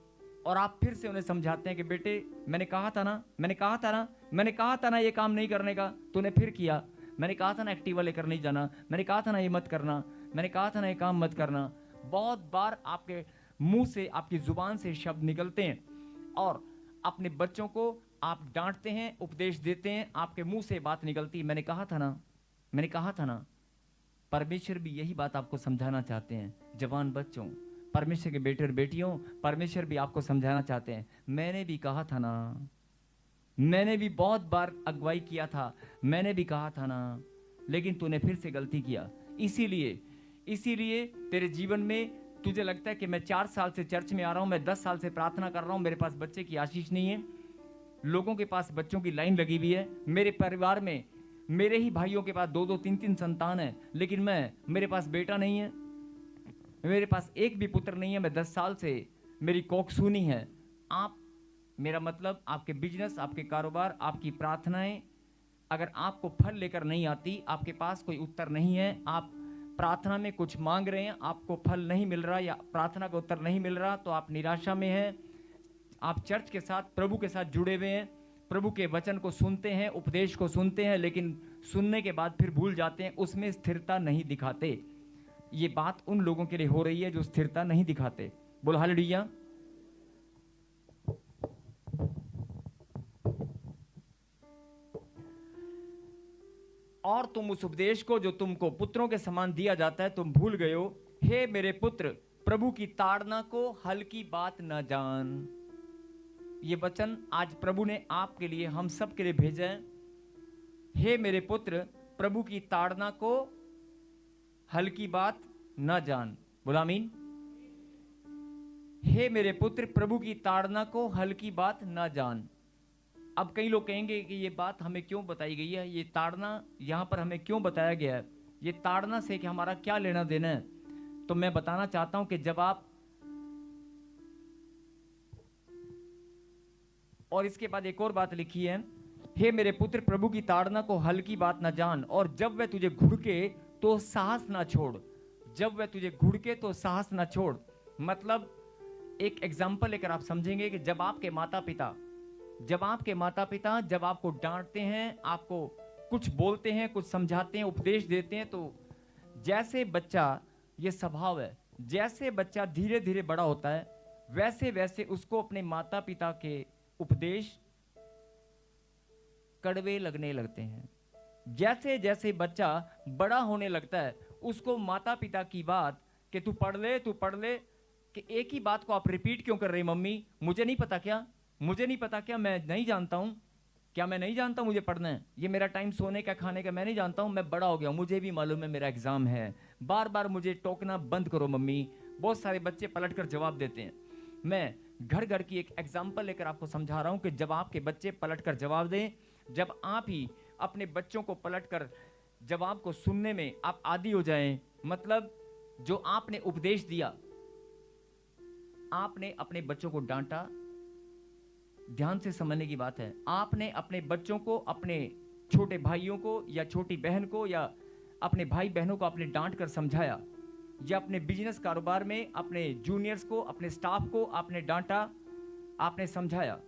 [SPEAKER 1] और आप फिर से उन्हें समझाते हैं कि बेटे मैंने कहा था ना, मैंने कहा था ना, मैंने कहा था ना ये काम नहीं करने का, तूने फिर किया। मैंने कहा था ना एक्टिवा लेकर नहीं जाना, मैंने कहा था ना ये मत करना, मैंने कहा था ना ये काम मत करना। बहुत बार आपके मुंह से, आपकी जुबान से शब्द निकलते हैं और अपने बच्चों को आप डांटते हैं, उपदेश देते हैं, आपके मुंह से बात निकलती है, मैंने कहा था ना, मैंने कहा था ना। परमेश्वर भी यही बात आपको समझाना चाहते हैं। जवान बच्चों, परमेश्वर के बेटे और बेटियों, परमेश्वर भी आपको समझाना चाहते हैं। मैंने भी कहा था ना, मैंने भी बहुत बार अगुवाई किया था, मैंने भी कहा था ना, लेकिन तूने फिर से गलती किया। इसीलिए तेरे जीवन में तुझे लगता है कि मैं 4 साल से चर्च में आ रहा हूं, मैं 10 साल से प्रार्थना कर रहा हूं, मेरे पास बच्चे की आशीष नहीं है। लोगों के पास बच्चों की लाइन लगी हुई है। मेरे परिवार में मेरे ही भाइयों के पास 2-2, 3-3 संतान है, लेकिन मेरे पास बेटा नहीं है, मेरे पास एक भी पुत्र नहीं है। मैं 10 साल से, मेरी कोख सूनी है। आप, मेरा मतलब आपके बिजनेस, आपके कारोबार, आपकी प्रार्थनाएं अगर आपको फल लेकर नहीं आती, आपके पास कोई उत्तर नहीं है, आप प्रार्थना में कुछ मांग रहे हैं, आपको फल नहीं मिल रहा या प्रार्थना का उत्तर नहीं मिल रहा, तो आप निराशा में हैं। आप चर्च के साथ, प्रभु के साथ जुड़े हुए हैं, प्रभु के वचन को सुनते हैं, उपदेश को सुनते हैं, लेकिन सुनने के बाद फिर भूल जाते हैं, उसमें स्थिरता नहीं दिखाते। ये बात उन लोगों के लिए हो रही है जो स्थिरता नहीं दिखाते। बोलो हालेलुया। और तुम उस उपदेश को जो तुमको पुत्रों के समान दिया जाता है तुम भूल गए हो। हे मेरे पुत्र, प्रभु की ताड़ना को हल्की बात न जान। ये वचन आज प्रभु ने आपके लिए, हम सब के लिए भेजा है। हे मेरे पुत्र, प्रभु की ताड़ना को हल्की बात न जान। बोला आमीन। हे मेरे पुत्र, प्रभु की ताड़ना को हल्की बात न जान। अब कई लोग कहेंगे कि ये बात हमें क्यों बताई गई है, ये ताड़ना यहां पर हमें क्यों बताया गया है, ये ताड़ना से कि हमारा क्या लेना देना है। तो मैं बताना चाहता हूं कि जब आप, और इसके बाद एक और बात लिखी है, हे मेरे पुत्र, प्रभु की ताड़ना को हल्की बात न जान, और जब वह तुझे घुड़के तो साहस ना छोड़। जब वह तुझे घुड़के तो साहस ना छोड़। मतलब एक एग्जाम्पल लेकर आप समझेंगे कि जब आपके माता पिता जब आपको डांटते हैं, आपको कुछ बोलते हैं, कुछ समझाते हैं, उपदेश देते हैं, तो जैसे बच्चा, ये स्वभाव है, जैसे बच्चा धीरे धीरे बड़ा होता है वैसे वैसे उसको अपने माता पिता के उपदेश कड़वे लगने लगते हैं। जैसे जैसे बच्चा बड़ा होने लगता है उसको माता पिता की बात कि तू पढ़ ले, तू पढ़ ले, कि एक ही बात को आप रिपीट क्यों कर रहे मम्मी, मुझे नहीं पता क्या, मुझे नहीं पता क्या, मैं नहीं जानता हूँ क्या, मैं नहीं जानता मुझे पढ़ना है, ये मेरा टाइम सोने का खाने का, मैं नहीं जानता हूँ, मैं बड़ा हो गया हूँ, मुझे भी मालूम है मेरा एग्जाम है, बार बार मुझे टोकना बंद करो मम्मी। बहुत सारे बच्चे पलटकर जवाब देते हैं। मैं घर घर की एक एग्जाम्पल लेकर आपको समझा रहा हूँ कि जब आपके बच्चे पलटकर जवाब दें, जब आप ही अपने बच्चों को पलटकर जवाब को सुनने में आप आदी हो जाएं, मतलब जो आपने उपदेश दिया, आपने अपने बच्चों को डांटा, ध्यान से समझने की बात है, आपने अपने बच्चों को, अपने छोटे भाइयों को या छोटी बहन को या अपने भाई बहनों को आपने डांट कर समझाया, या अपने बिजनेस कारोबार में अपने जूनियर्स को, अपने स्टाफ को आपने डांटा, आपने समझाया,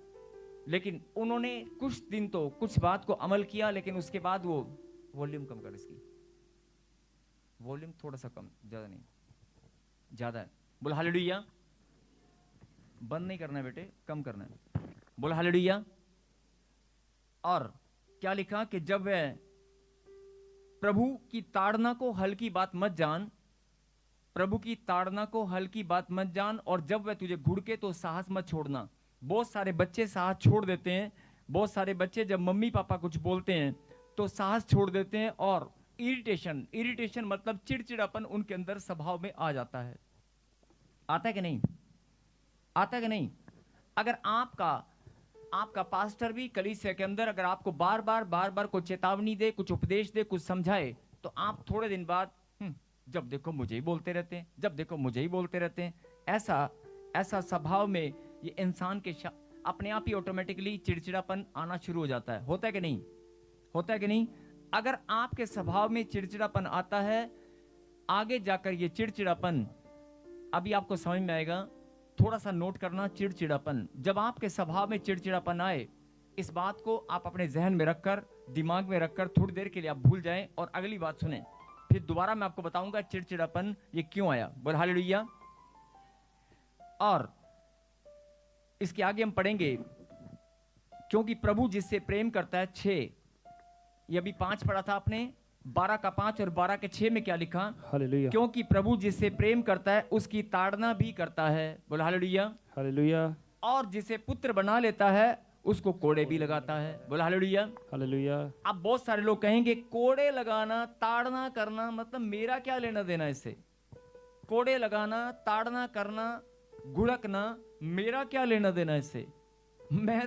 [SPEAKER 1] लेकिन उन्होंने कुछ दिन तो कुछ बात को अमल किया, लेकिन उसके बाद वो वॉल्यूम कम कर, इसकी वॉल्यूम थोड़ा सा कम, ज्यादा नहीं, ज्यादा है, बोल हालेलुया, बंद नहीं करना है बेटे, कम करना है, बोल हालेलुया। और क्या लिखा कि जब वह प्रभु की ताड़ना को हल्की बात मत जान, प्रभु की ताड़ना को हल्की बात मत जान, और जब वह तुझे घुड़के तो साहस मत छोड़ना। बहुत सारे बच्चे साहस छोड़ देते हैं, बहुत सारे बच्चे जब मम्मी पापा कुछ बोलते हैं तो साहस छोड़ देते हैं, और इरिटेशन मतलब चिड़चिड़ापन उनके अंदर स्वभाव में आ जाता है। आता है कि नहीं, आता है कि नहीं? अगर आपका पास्टर भी कलीसिया के अंदर अगर आपको बार बार कोई चेतावनी दे, कुछ उपदेश दे, कुछ समझाए, तो आप थोड़े दिन बाद जब देखो मुझे ही बोलते रहते हैं, जब देखो मुझे ही बोलते रहते हैं, ऐसा स्वभाव में ये इंसान के अपने आप ही ऑटोमेटिकली चिड़चिड़ापन आना शुरू हो जाता है। होता है कि नहीं, होता है कि नहीं? अगर आपके स्वभाव में चिड़चिड़ापन आता है, आगे जाकर ये चिड़चिड़ापन, अभी आपको समझ में आएगा, थोड़ा सा नोट करना, चिड़चिड़ापन, जब आपके स्वभाव में चिड़चिड़ापन आए, इस बात को आप अपने जहन में रखकर, दिमाग में रखकर थोड़ी देर के लिए आप भूल जाएं और अगली बात सुने, फिर दोबारा मैं आपको बताऊंगा चिड़चिड़ापन ये क्यों आया। बोल हालेलुया। और इसके आगे हम पढ़ेंगे, क्योंकि प्रभु जिससे प्रेम करता है, 6, ये अभी 5 पढ़ा था आपने, 12 का 5 और 12 के 6 में क्या लिखा? हालेलुया। क्योंकि प्रभु जिससे प्रेम करता है उसकी ताड़ना भी करता है। बोल हालेलुया, हालेलुया। और जिसे पुत्र बना लेता है उसको कोड़े भी लगाता है। बोल हालेलुया, हालेलुया। अब बहुत सारे लोग कहेंगे कोड़े लगाना, ताड़ना करना, मतलब मेरा क्या लेना देना इससे? कोड़े लगाना, ताड़ना करना, गुड़कना, मेरा क्या लेना देना इससे? मैं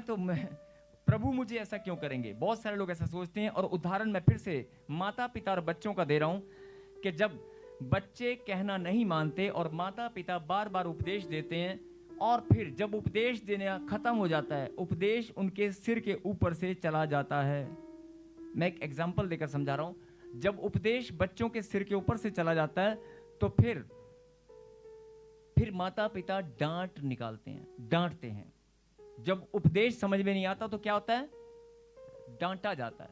[SPEAKER 1] प्रभु मुझे ऐसा क्यों करेंगे? बहुत सारे लोग ऐसा सोचते हैं। और उदाहरण मैं फिर से माता पिता और बच्चों का दे रहा हूं कि जब बच्चे कहना नहीं मानते और माता पिता बार बार उपदेश देते हैं, और फिर जब उपदेश देना खत्म हो जाता है, उपदेश उनके सिर के ऊपर से चला जाता है। मैं एक एग्जांपल देकर समझा रहा हूं। जब उपदेश बच्चों के सिर के ऊपर से चला जाता है तो फिर माता पिता डांट निकालते हैं, डांटते हैं। जब उपदेश समझ में नहीं आता तो क्या होता है? डांटा जाता है।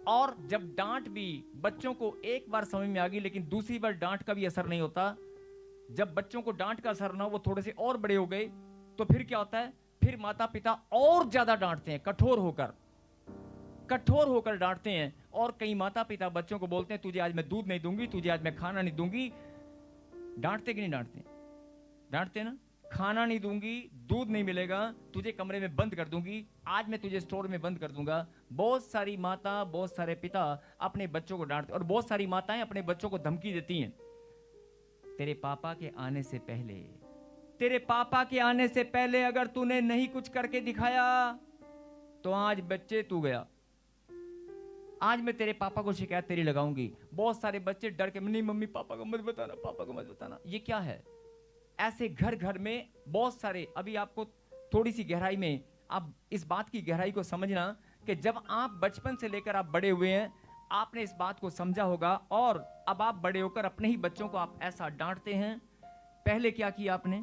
[SPEAKER 1] और जब डांट भी बच्चों को एक बार समझ में आ गई, लेकिन दूसरी बार डांट का भी असर नहीं होता, जब बच्चों को डांट का असर ना हो, वो थोड़े से और बड़े हो गए, तो फिर क्या होता है? फिर माता पिता और ज्यादा डांटते हैं, कठोर होकर डांटते हैं। और कई माता पिता बच्चों को बोलते हैं तुझे आज मैं दूध नहीं दूंगी, तुझे आज मैं खाना नहीं दूंगी। डांटते कि नहीं डांटते? डांटते ना, खाना नहीं दूंगी, दूध नहीं मिलेगा, तुझे कमरे में बंद कर दूंगी, आज मैं तुझे स्टोर में बंद कर दूंगा। बहुत सारी माता, बहुत सारे पिता अपने बच्चों को डांटते, और बहुत सारी माताएं अपने बच्चों को धमकी देती हैं, तेरे पापा के आने से पहले, तेरे पापा के आने से पहले अगर तूने नहीं कुछ करके दिखाया तो आज बच्चे तू गया, आज मैं तेरे पापा को शिकायत तेरी लगाऊंगी। बहुत सारे बच्चे डर के, नहीं मम्मी पापा को मत बताना, पापा को मत बताना। ये क्या है? ऐसे घर घर में बहुत सारे, अभी आपको थोड़ी सी गहराई में, आप इस बात की गहराई को समझना कि जब आप बचपन से लेकर आप बड़े हुए हैं, आपने इस बात को समझा होगा, और अब आप बड़े होकर अपने ही बच्चों को आप ऐसा डांटते हैं। पहले क्या किया आपने?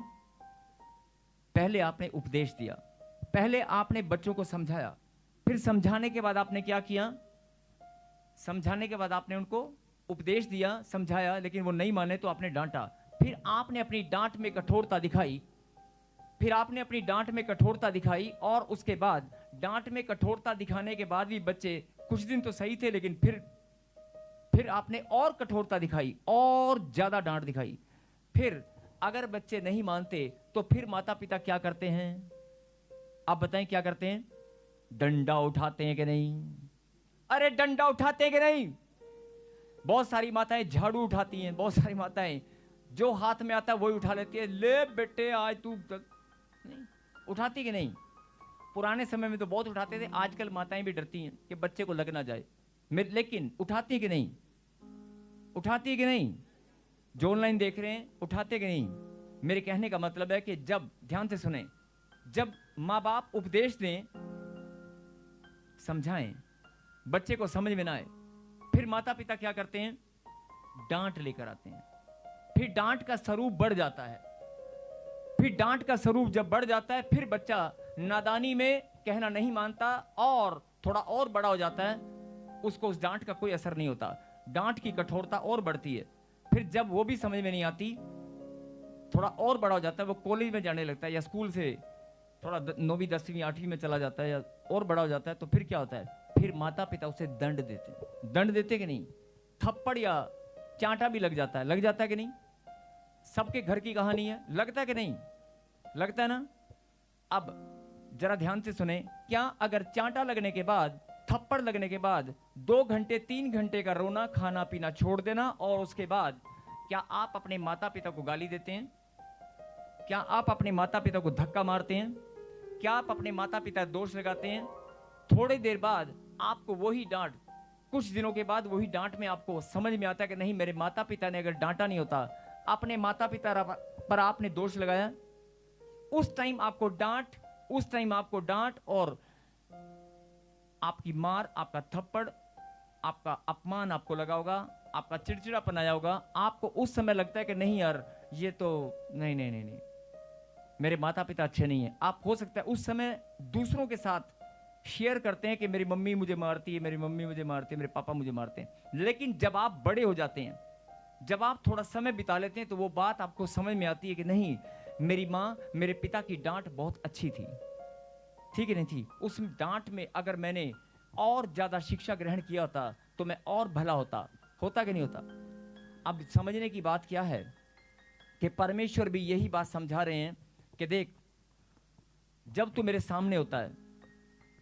[SPEAKER 1] पहले आपने उपदेश दिया, पहले आपने बच्चों को समझाया, फिर समझाने के बाद आपने क्या किया? समझाने के बाद आपने उनको उपदेश दिया, समझाया, लेकिन वो नहीं माने तो आपने डांटा। फिर आपने अपनी डांट में कठोरता दिखाई, फिर आपने अपनी डांट में कठोरता दिखाई, और उसके बाद डांट में कठोरता दिखाने के बाद भी बच्चे कुछ दिन तो सही थे, लेकिन फिर आपने और कठोरता दिखाई और ज्यादा डांट दिखाई। फिर अगर बच्चे नहीं मानते तो फिर माता पिता क्या करते हैं? आप बताएं क्या करते हैं? डंडा उठाते हैं कि नहीं? अरे डंडा उठाते हैं कि नहीं? बहुत सारी माताएं झाड़ू उठाती हैं, बहुत सारी माताएं जो हाथ में आता है वही उठा लेती है। ले बेटे आज तू नहीं उठाती कि नहीं? पुराने समय में तो बहुत उठाते थे, आजकल माताएं भी डरती हैं कि बच्चे को लग ना जाए, लेकिन उठाती कि नहीं? उठाती कि नहीं? जो ऑनलाइन देख रहे हैं उठाते कि नहीं? मेरे कहने का मतलब है कि जब, ध्यान से सुने, जब माँ बाप उपदेश दें, समझाएं, बच्चे को समझ में ना आए, फिर माता पिता क्या करते हैं? डांट लेकर आते हैं। फिर डांट का स्वरूप बढ़ जाता है। फिर डांट का स्वरूप जब बढ़ जाता है, फिर बच्चा नादानी में कहना नहीं मानता और थोड़ा और बड़ा हो जाता है, उसको उस डांट का कोई असर नहीं होता, डांट की कठोरता और बढ़ती है। फिर जब वो भी समझ में नहीं आती, थोड़ा और बड़ा हो जाता है, वो कॉलेज में जाने लगता है या स्कूल से थोड़ा 9वीं 10वीं 8वीं में चला जाता है या और बड़ा हो जाता है, तो फिर क्या होता है? फिर माता पिता उसे दंड देते हैं। दंड देते कि नहीं? थप्पड़ या चांटा भी लग जाता है। लग जाता है कि नहीं? सबके घर की कहानी है, लगता है कि नहीं? लगता है ना? अब जरा ध्यान से सुने, क्या अगर चांटा लगने के बाद, थप्पड़ लगने के बाद 2 घंटे 3 घंटे का रोना खाना पीना छोड़ देना और उसके बाद क्या आप अपने माता पिता को गाली देते हैं? क्या आप अपने माता पिता को धक्का मारते हैं? क्या आप अपने माता पिता दोष लगाते हैं? थोड़ी देर बाद आपको वही डांट, कुछ दिनों के बाद वही डांट में आपको समझ में आता है कि नहीं, मेरे माता पिता ने अगर डांटा नहीं होता, अपने माता पिता पर आपने दोष लगाया, उस टाइम आपको डांट, उस टाइम आपको डांट और आपकी मार, आपका थप्पड़, आपका अपमान आपको लगा होगा, आपका चिड़चिड़ापन आया होगा। आपको उस समय लगता है कि नहीं यार, ये तो नहीं नहीं नहीं नहीं, मेरे माता पिता अच्छे नहीं हैं। आप हो सकता है उस समय दूसरों के साथ शेयर करते हैं कि मेरी मम्मी मुझे मारती है, मेरी मम्मी मुझे मारती है, मेरे पापा मुझे मारते हैं। लेकिन जब आप बड़े हो जाते हैं, जब आप थोड़ा समय बिता लेते हैं, तो वो बात आपको समझ में आती है कि नहीं, मेरी माँ, मेरे पिता की डांट बहुत अच्छी थी, ठीक है नहीं थी? उस डांट में अगर मैंने और ज्यादा शिक्षा ग्रहण किया होता तो मैं और भला होता। होता कि नहीं होता? अब समझने की बात क्या है कि परमेश्वर भी यही बात समझा रहे हैं कि देख, जब तू मेरे सामने होता है,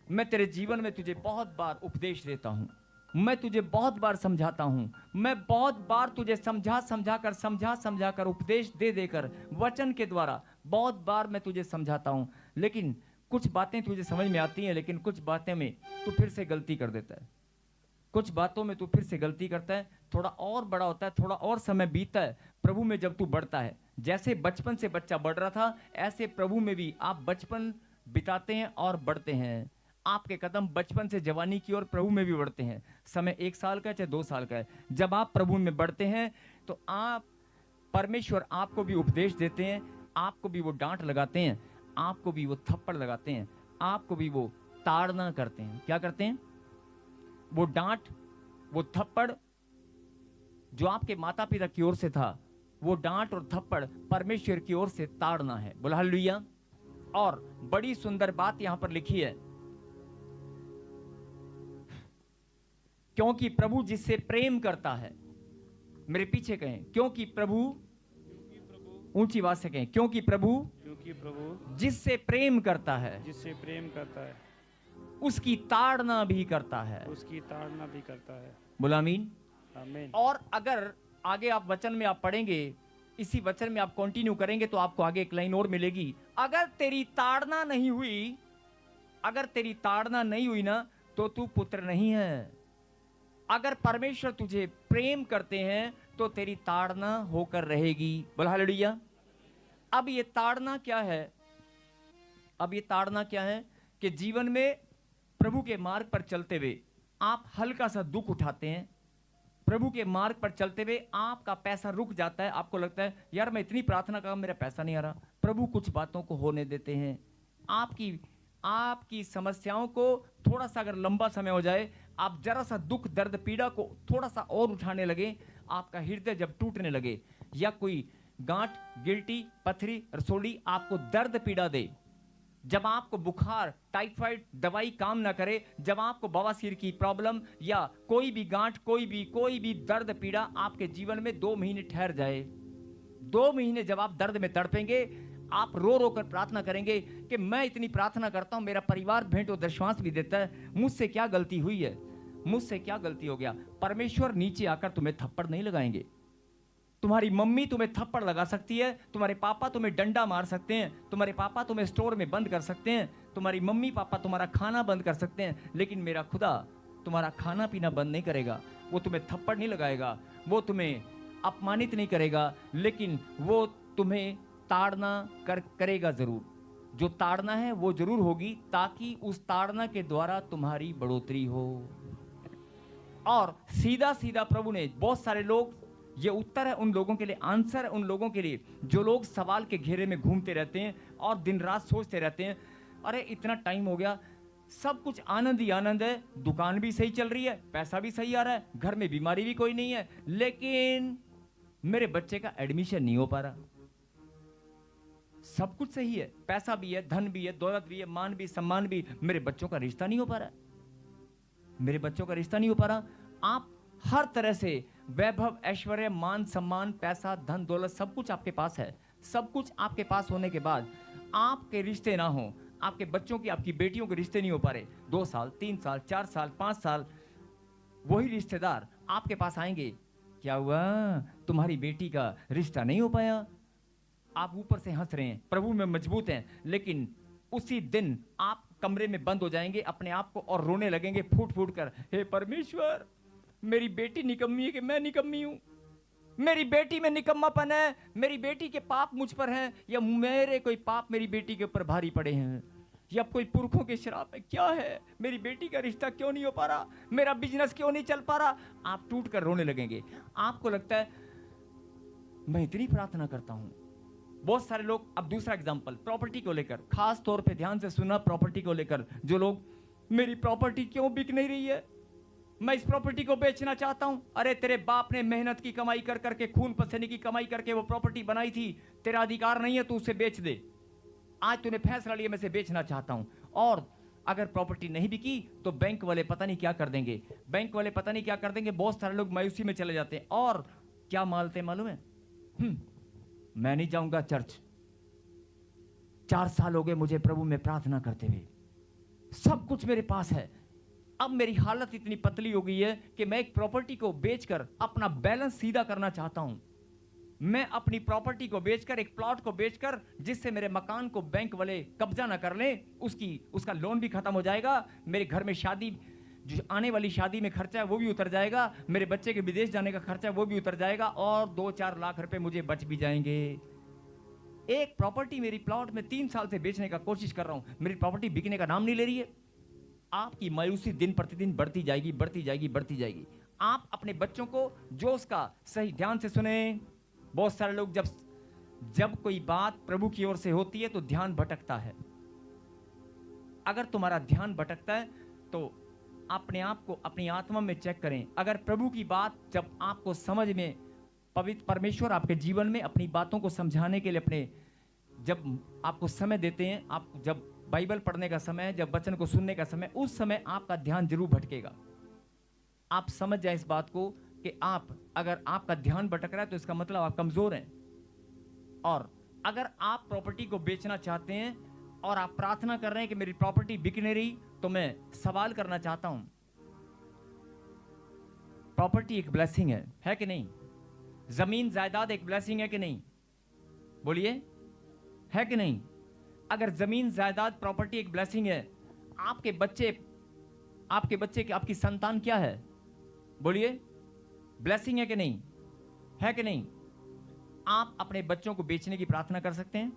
[SPEAKER 1] मैं तेरे जीवन में तुझे बहुत बार उपदेश देता हूं, मैं तुझे बहुत बार समझाता हूं, मैं बहुत बार तुझे समझा कर उपदेश दे देकर वचन के द्वारा बहुत बार मैं तुझे समझाता हूं, लेकिन कुछ बातें तुझे समझ में आती हैं, लेकिन कुछ बातें में तू फिर से गलती कर देता है। कुछ बातों में तू फिर से गलती करता है, थोड़ा और बड़ा होता है, थोड़ा और समय बीतता है प्रभु में, जब तू बढ़ता है। जैसे बचपन से बच्चा बढ़ रहा था, ऐसे प्रभु में भी आप बचपन बिताते हैं और बढ़ते हैं। आपके कदम बचपन से जवानी की ओर प्रभु में भी बढ़ते हैं। समय 1 साल का है चाहे 2 साल का है, जब आप प्रभु में बढ़ते हैं तो आप, परमेश्वर आपको भी उपदेश देते हैं, आपको भी वो डांट लगाते हैं, आपको भी वो थप्पड़ लगाते हैं, आपको भी वो ताड़ना करते हैं। क्या करते हैं? वो डांट, वो थप्पड़ जो आपके माता पिता की ओर से था, वो डांट और थप्पड़ परमेश्वर की ओर से ताड़ना है। बोला हालेलुया। और बड़ी सुंदर बात यहां पर लिखी है, क्योंकि प्रभु जिससे प्रेम करता है, मेरे पीछे कहें, क्योंकि प्रभु, ऊंची आवाज से कहें, क्योंकि प्रभु जिससे प्रेम करता है, उसकी ताड़ना भी करता है। बोला आमीन। और अगर आगे आप वचन में आप पढ़ेंगे, इसी वचन में आप कंटिन्यू करेंगे तो आपको आगे एक लाइन और मिलेगी, अगर तेरी ताड़ना नहीं हुई, अगर तेरी ताड़ना नहीं हुई ना, तो तू पुत्र नहीं है। अगर परमेश्वर तुझे प्रेम करते हैं तो तेरी ताड़ना होकर रहेगी। बोला हालेलुया। अब ये ताड़ना क्या है? अब ये ताड़ना क्या है कि जीवन में प्रभु के मार्ग पर चलते हुए आप हल्का सा दुख उठाते हैं, प्रभु के मार्ग पर चलते हुए आपका पैसा रुक जाता है, आपको लगता है यार मैं इतनी प्रार्थना कर, मेरा पैसा नहीं आ रहा। प्रभु कुछ बातों को होने देते हैं, आपकी आपकी समस्याओं को थोड़ा सा अगर लंबा समय हो जाए, आप जरा सा दुख दर्द पीड़ा को थोड़ा सा और उठाने लगे, आपका हृदय जब टूटने लगे, या कोई गांठ, गिल्टी, पथरी, रसोली आपको दर्द पीड़ा दे, जब आपको बुखार, टाइफाइड दवाई काम ना करे, जब आपको बवासीर की प्रॉब्लम या कोई भी गांठ, कोई भी दर्द पीड़ा आपके जीवन में 2 महीने ठहर जाए, 2 महीने जब आप दर्द में तड़पेंगे, आप रो रो कर प्रार्थना करेंगे कि मैं इतनी प्रार्थना करता हूं, मेरा परिवार भेंट और दशवांश भी देता है, मुझसे क्या गलती हुई है, मुझसे क्या गलती हो गया। परमेश्वर नीचे आकर तुम्हें थप्पड़ नहीं लगाएंगे। तुम्हारी मम्मी तुम्हें थप्पड़ लगा सकती है, तुम्हारे पापा तुम्हें डंडा मार सकते हैं, तुम्हारे पापा तुम्हें स्टोर में बंद कर सकते हैं, तुम्हारी मम्मी पापा तुम्हारा खाना बंद कर सकते हैं, लेकिन मेरा खुदा तुम्हारा खाना पीना बंद नहीं करेगा। वो तुम्हें थप्पड़ नहीं लगाएगा, वो तुम्हें अपमानित नहीं करेगा, लेकिन वो तुम्हें ताड़ना करेगा जरूर। जो ताड़ना है वो जरूर होगी, ताकि उस ताड़ना के द्वारा तुम्हारी बढ़ोतरी हो। और सीधा सीधा प्रभु ने, बहुत सारे लोग, ये उत्तर है उन लोगों के लिए, आंसर है उन लोगों के लिए जो लोग सवाल के घेरे में घूमते रहते हैं और दिन रात सोचते रहते हैं, अरे इतना टाइम हो गया, सब कुछ आनंद ही आनंद है, दुकान भी सही चल रही है, पैसा भी सही आ रहा है, घर में बीमारी भी कोई नहीं है, लेकिन मेरे बच्चे का एडमिशन नहीं हो पा रहा। सब कुछ सही है, पैसा भी है, धन भी है, दौलत भी है, मान भी, सम्मान भी, मेरे बच्चों का रिश्ता नहीं हो पा रहा, मेरे बच्चों का रिश्ता नहीं हो पा रहा। आप हर तरह से वैभव, ऐश्वर्य, मान, सम्मान, पैसा, धन, दौलत सब कुछ आपके पास है। सब कुछ आपके पास होने के बाद आपके रिश्ते ना हो, आपके बच्चों की, आपकी बेटियों के रिश्ते नहीं हो पा रहे, 2 साल, 3 साल, 4 साल, 5 साल वही रिश्तेदार आपके पास आएंगे, क्या हुआ, तुम्हारी बेटी का रिश्ता नहीं हो पाया। आप ऊपर से हंस रहे हैं, प्रभु में मजबूत हैं, लेकिन उसी दिन आप कमरे में बंद हो जाएंगे अपने आप को और रोने लगेंगे फूट फूट कर, हे परमेश्वर, मेरी बेटी निकम्मी है कि मैं निकम्मी हूं, मेरी बेटी में निकम्मापन है, मेरी बेटी के पाप मुझ पर हैं, या मेरे कोई पाप मेरी बेटी के ऊपर भारी पड़े हैं, या कोई पुरखों के श्राप है, क्या है, मेरी बेटी का रिश्ता क्यों नहीं हो पा रहा, मेरा बिजनेस क्यों नहीं चल पा रहा। आप टूट कर रोने लगेंगे। आपको लगता है मैं इतनी प्रार्थना करता हूं। बहुत सारे लोग, अब दूसरा एग्जांपल प्रॉपर्टी को लेकर, खास तौर पे ध्यान से सुना, प्रॉपर्टी को लेकर जो लोग, मेरी प्रॉपर्टी क्यों बिक नहीं रही है, मैं इस प्रॉपर्टी को बेचना चाहता हूं। अरे तेरे बाप ने मेहनत की कमाई कर करके, खून पसीने की कमाई करके वो प्रॉपर्टी बनाई थी, तेरा अधिकार नहीं है, तू उसे बेच दे। आज तूने फैसला लिया मैं इसे बेचना चाहता हूं। और अगर प्रॉपर्टी नहीं बिकी तो बैंक वाले पता नहीं क्या कर देंगे, बैंक वाले पता नहीं क्या कर देंगे। बहुत सारे लोग मायूसी में चले जाते हैं और क्या मालते मालूम है, मैं नहीं जाऊंगा चर्च, 4 साल हो गए मुझे प्रभु में प्रार्थना करते हुए, सब कुछ मेरे पास है, अब मेरी हालत इतनी पतली हो गई है कि मैं एक प्रॉपर्टी को बेचकर अपना बैलेंस सीधा करना चाहता हूं। मैं अपनी प्रॉपर्टी को बेचकर, एक प्लॉट को बेचकर, जिससे मेरे मकान को बैंक वाले कब्जा ना कर लें, उसका लोन भी खत्म हो जाएगा, मेरे घर में शादी, जो आने वाली शादी में खर्चा है वो भी उतर जाएगा, मेरे बच्चे के विदेश जाने का खर्चा है वो भी उतर जाएगा, और 2-4 लाख रुपए मुझे बच भी जाएंगे। एक प्रॉपर्टी, मेरी प्लॉट में 3 साल से बेचने का कोशिश कर रहा हूं, मेरी प्रॉपर्टी बिकने का नाम नहीं ले रही है। आपकी मायूसी दिन प्रतिदिन बढ़ती जाएगी, बढ़ती जाएगी, बढ़ती जाएगी। आप अपने बच्चों को जो उसका सही, ध्यान से सुने। बहुत सारे लोग जब कोई बात प्रभु की ओर से होती है तो ध्यान भटकता है। अगर तुम्हारा ध्यान भटकता है तो अपने आप को, अपनी आत्मा में चेक करें। अगर प्रभु की बात जब आपको समझ में, पवित्र परमेश्वर आपके जीवन में अपनी बातों को समझाने के लिए जब आपको समय देते हैं, आप जब बाइबल पढ़ने का समय, जब वचन को सुनने का समय, उस समय आपका ध्यान जरूर भटकेगा। आप समझ जाए इस बात को कि अगर आपका ध्यान भटक रहा है तो इसका मतलब आप कमजोर हैं। और अगर आप प्रॉपर्टी को बेचना चाहते हैं और आप प्रार्थना कर रहे हैं कि मेरी प्रॉपर्टी बिक नहीं रही, तो मैं सवाल करना चाहता हूं, प्रॉपर्टी एक ब्लेसिंग है कि नहीं? जमीन जायदाद एक ब्लेसिंग है कि नहीं? बोलिए, है कि नहीं? अगर जमीन जायदाद प्रॉपर्टी एक ब्लेसिंग है, आपके बच्चे आपकी संतान क्या है? बोलिए, ब्लेसिंग है कि नहीं? है कि नहीं? आप अपने बच्चों को बेचने की प्रार्थना कर सकते हैं,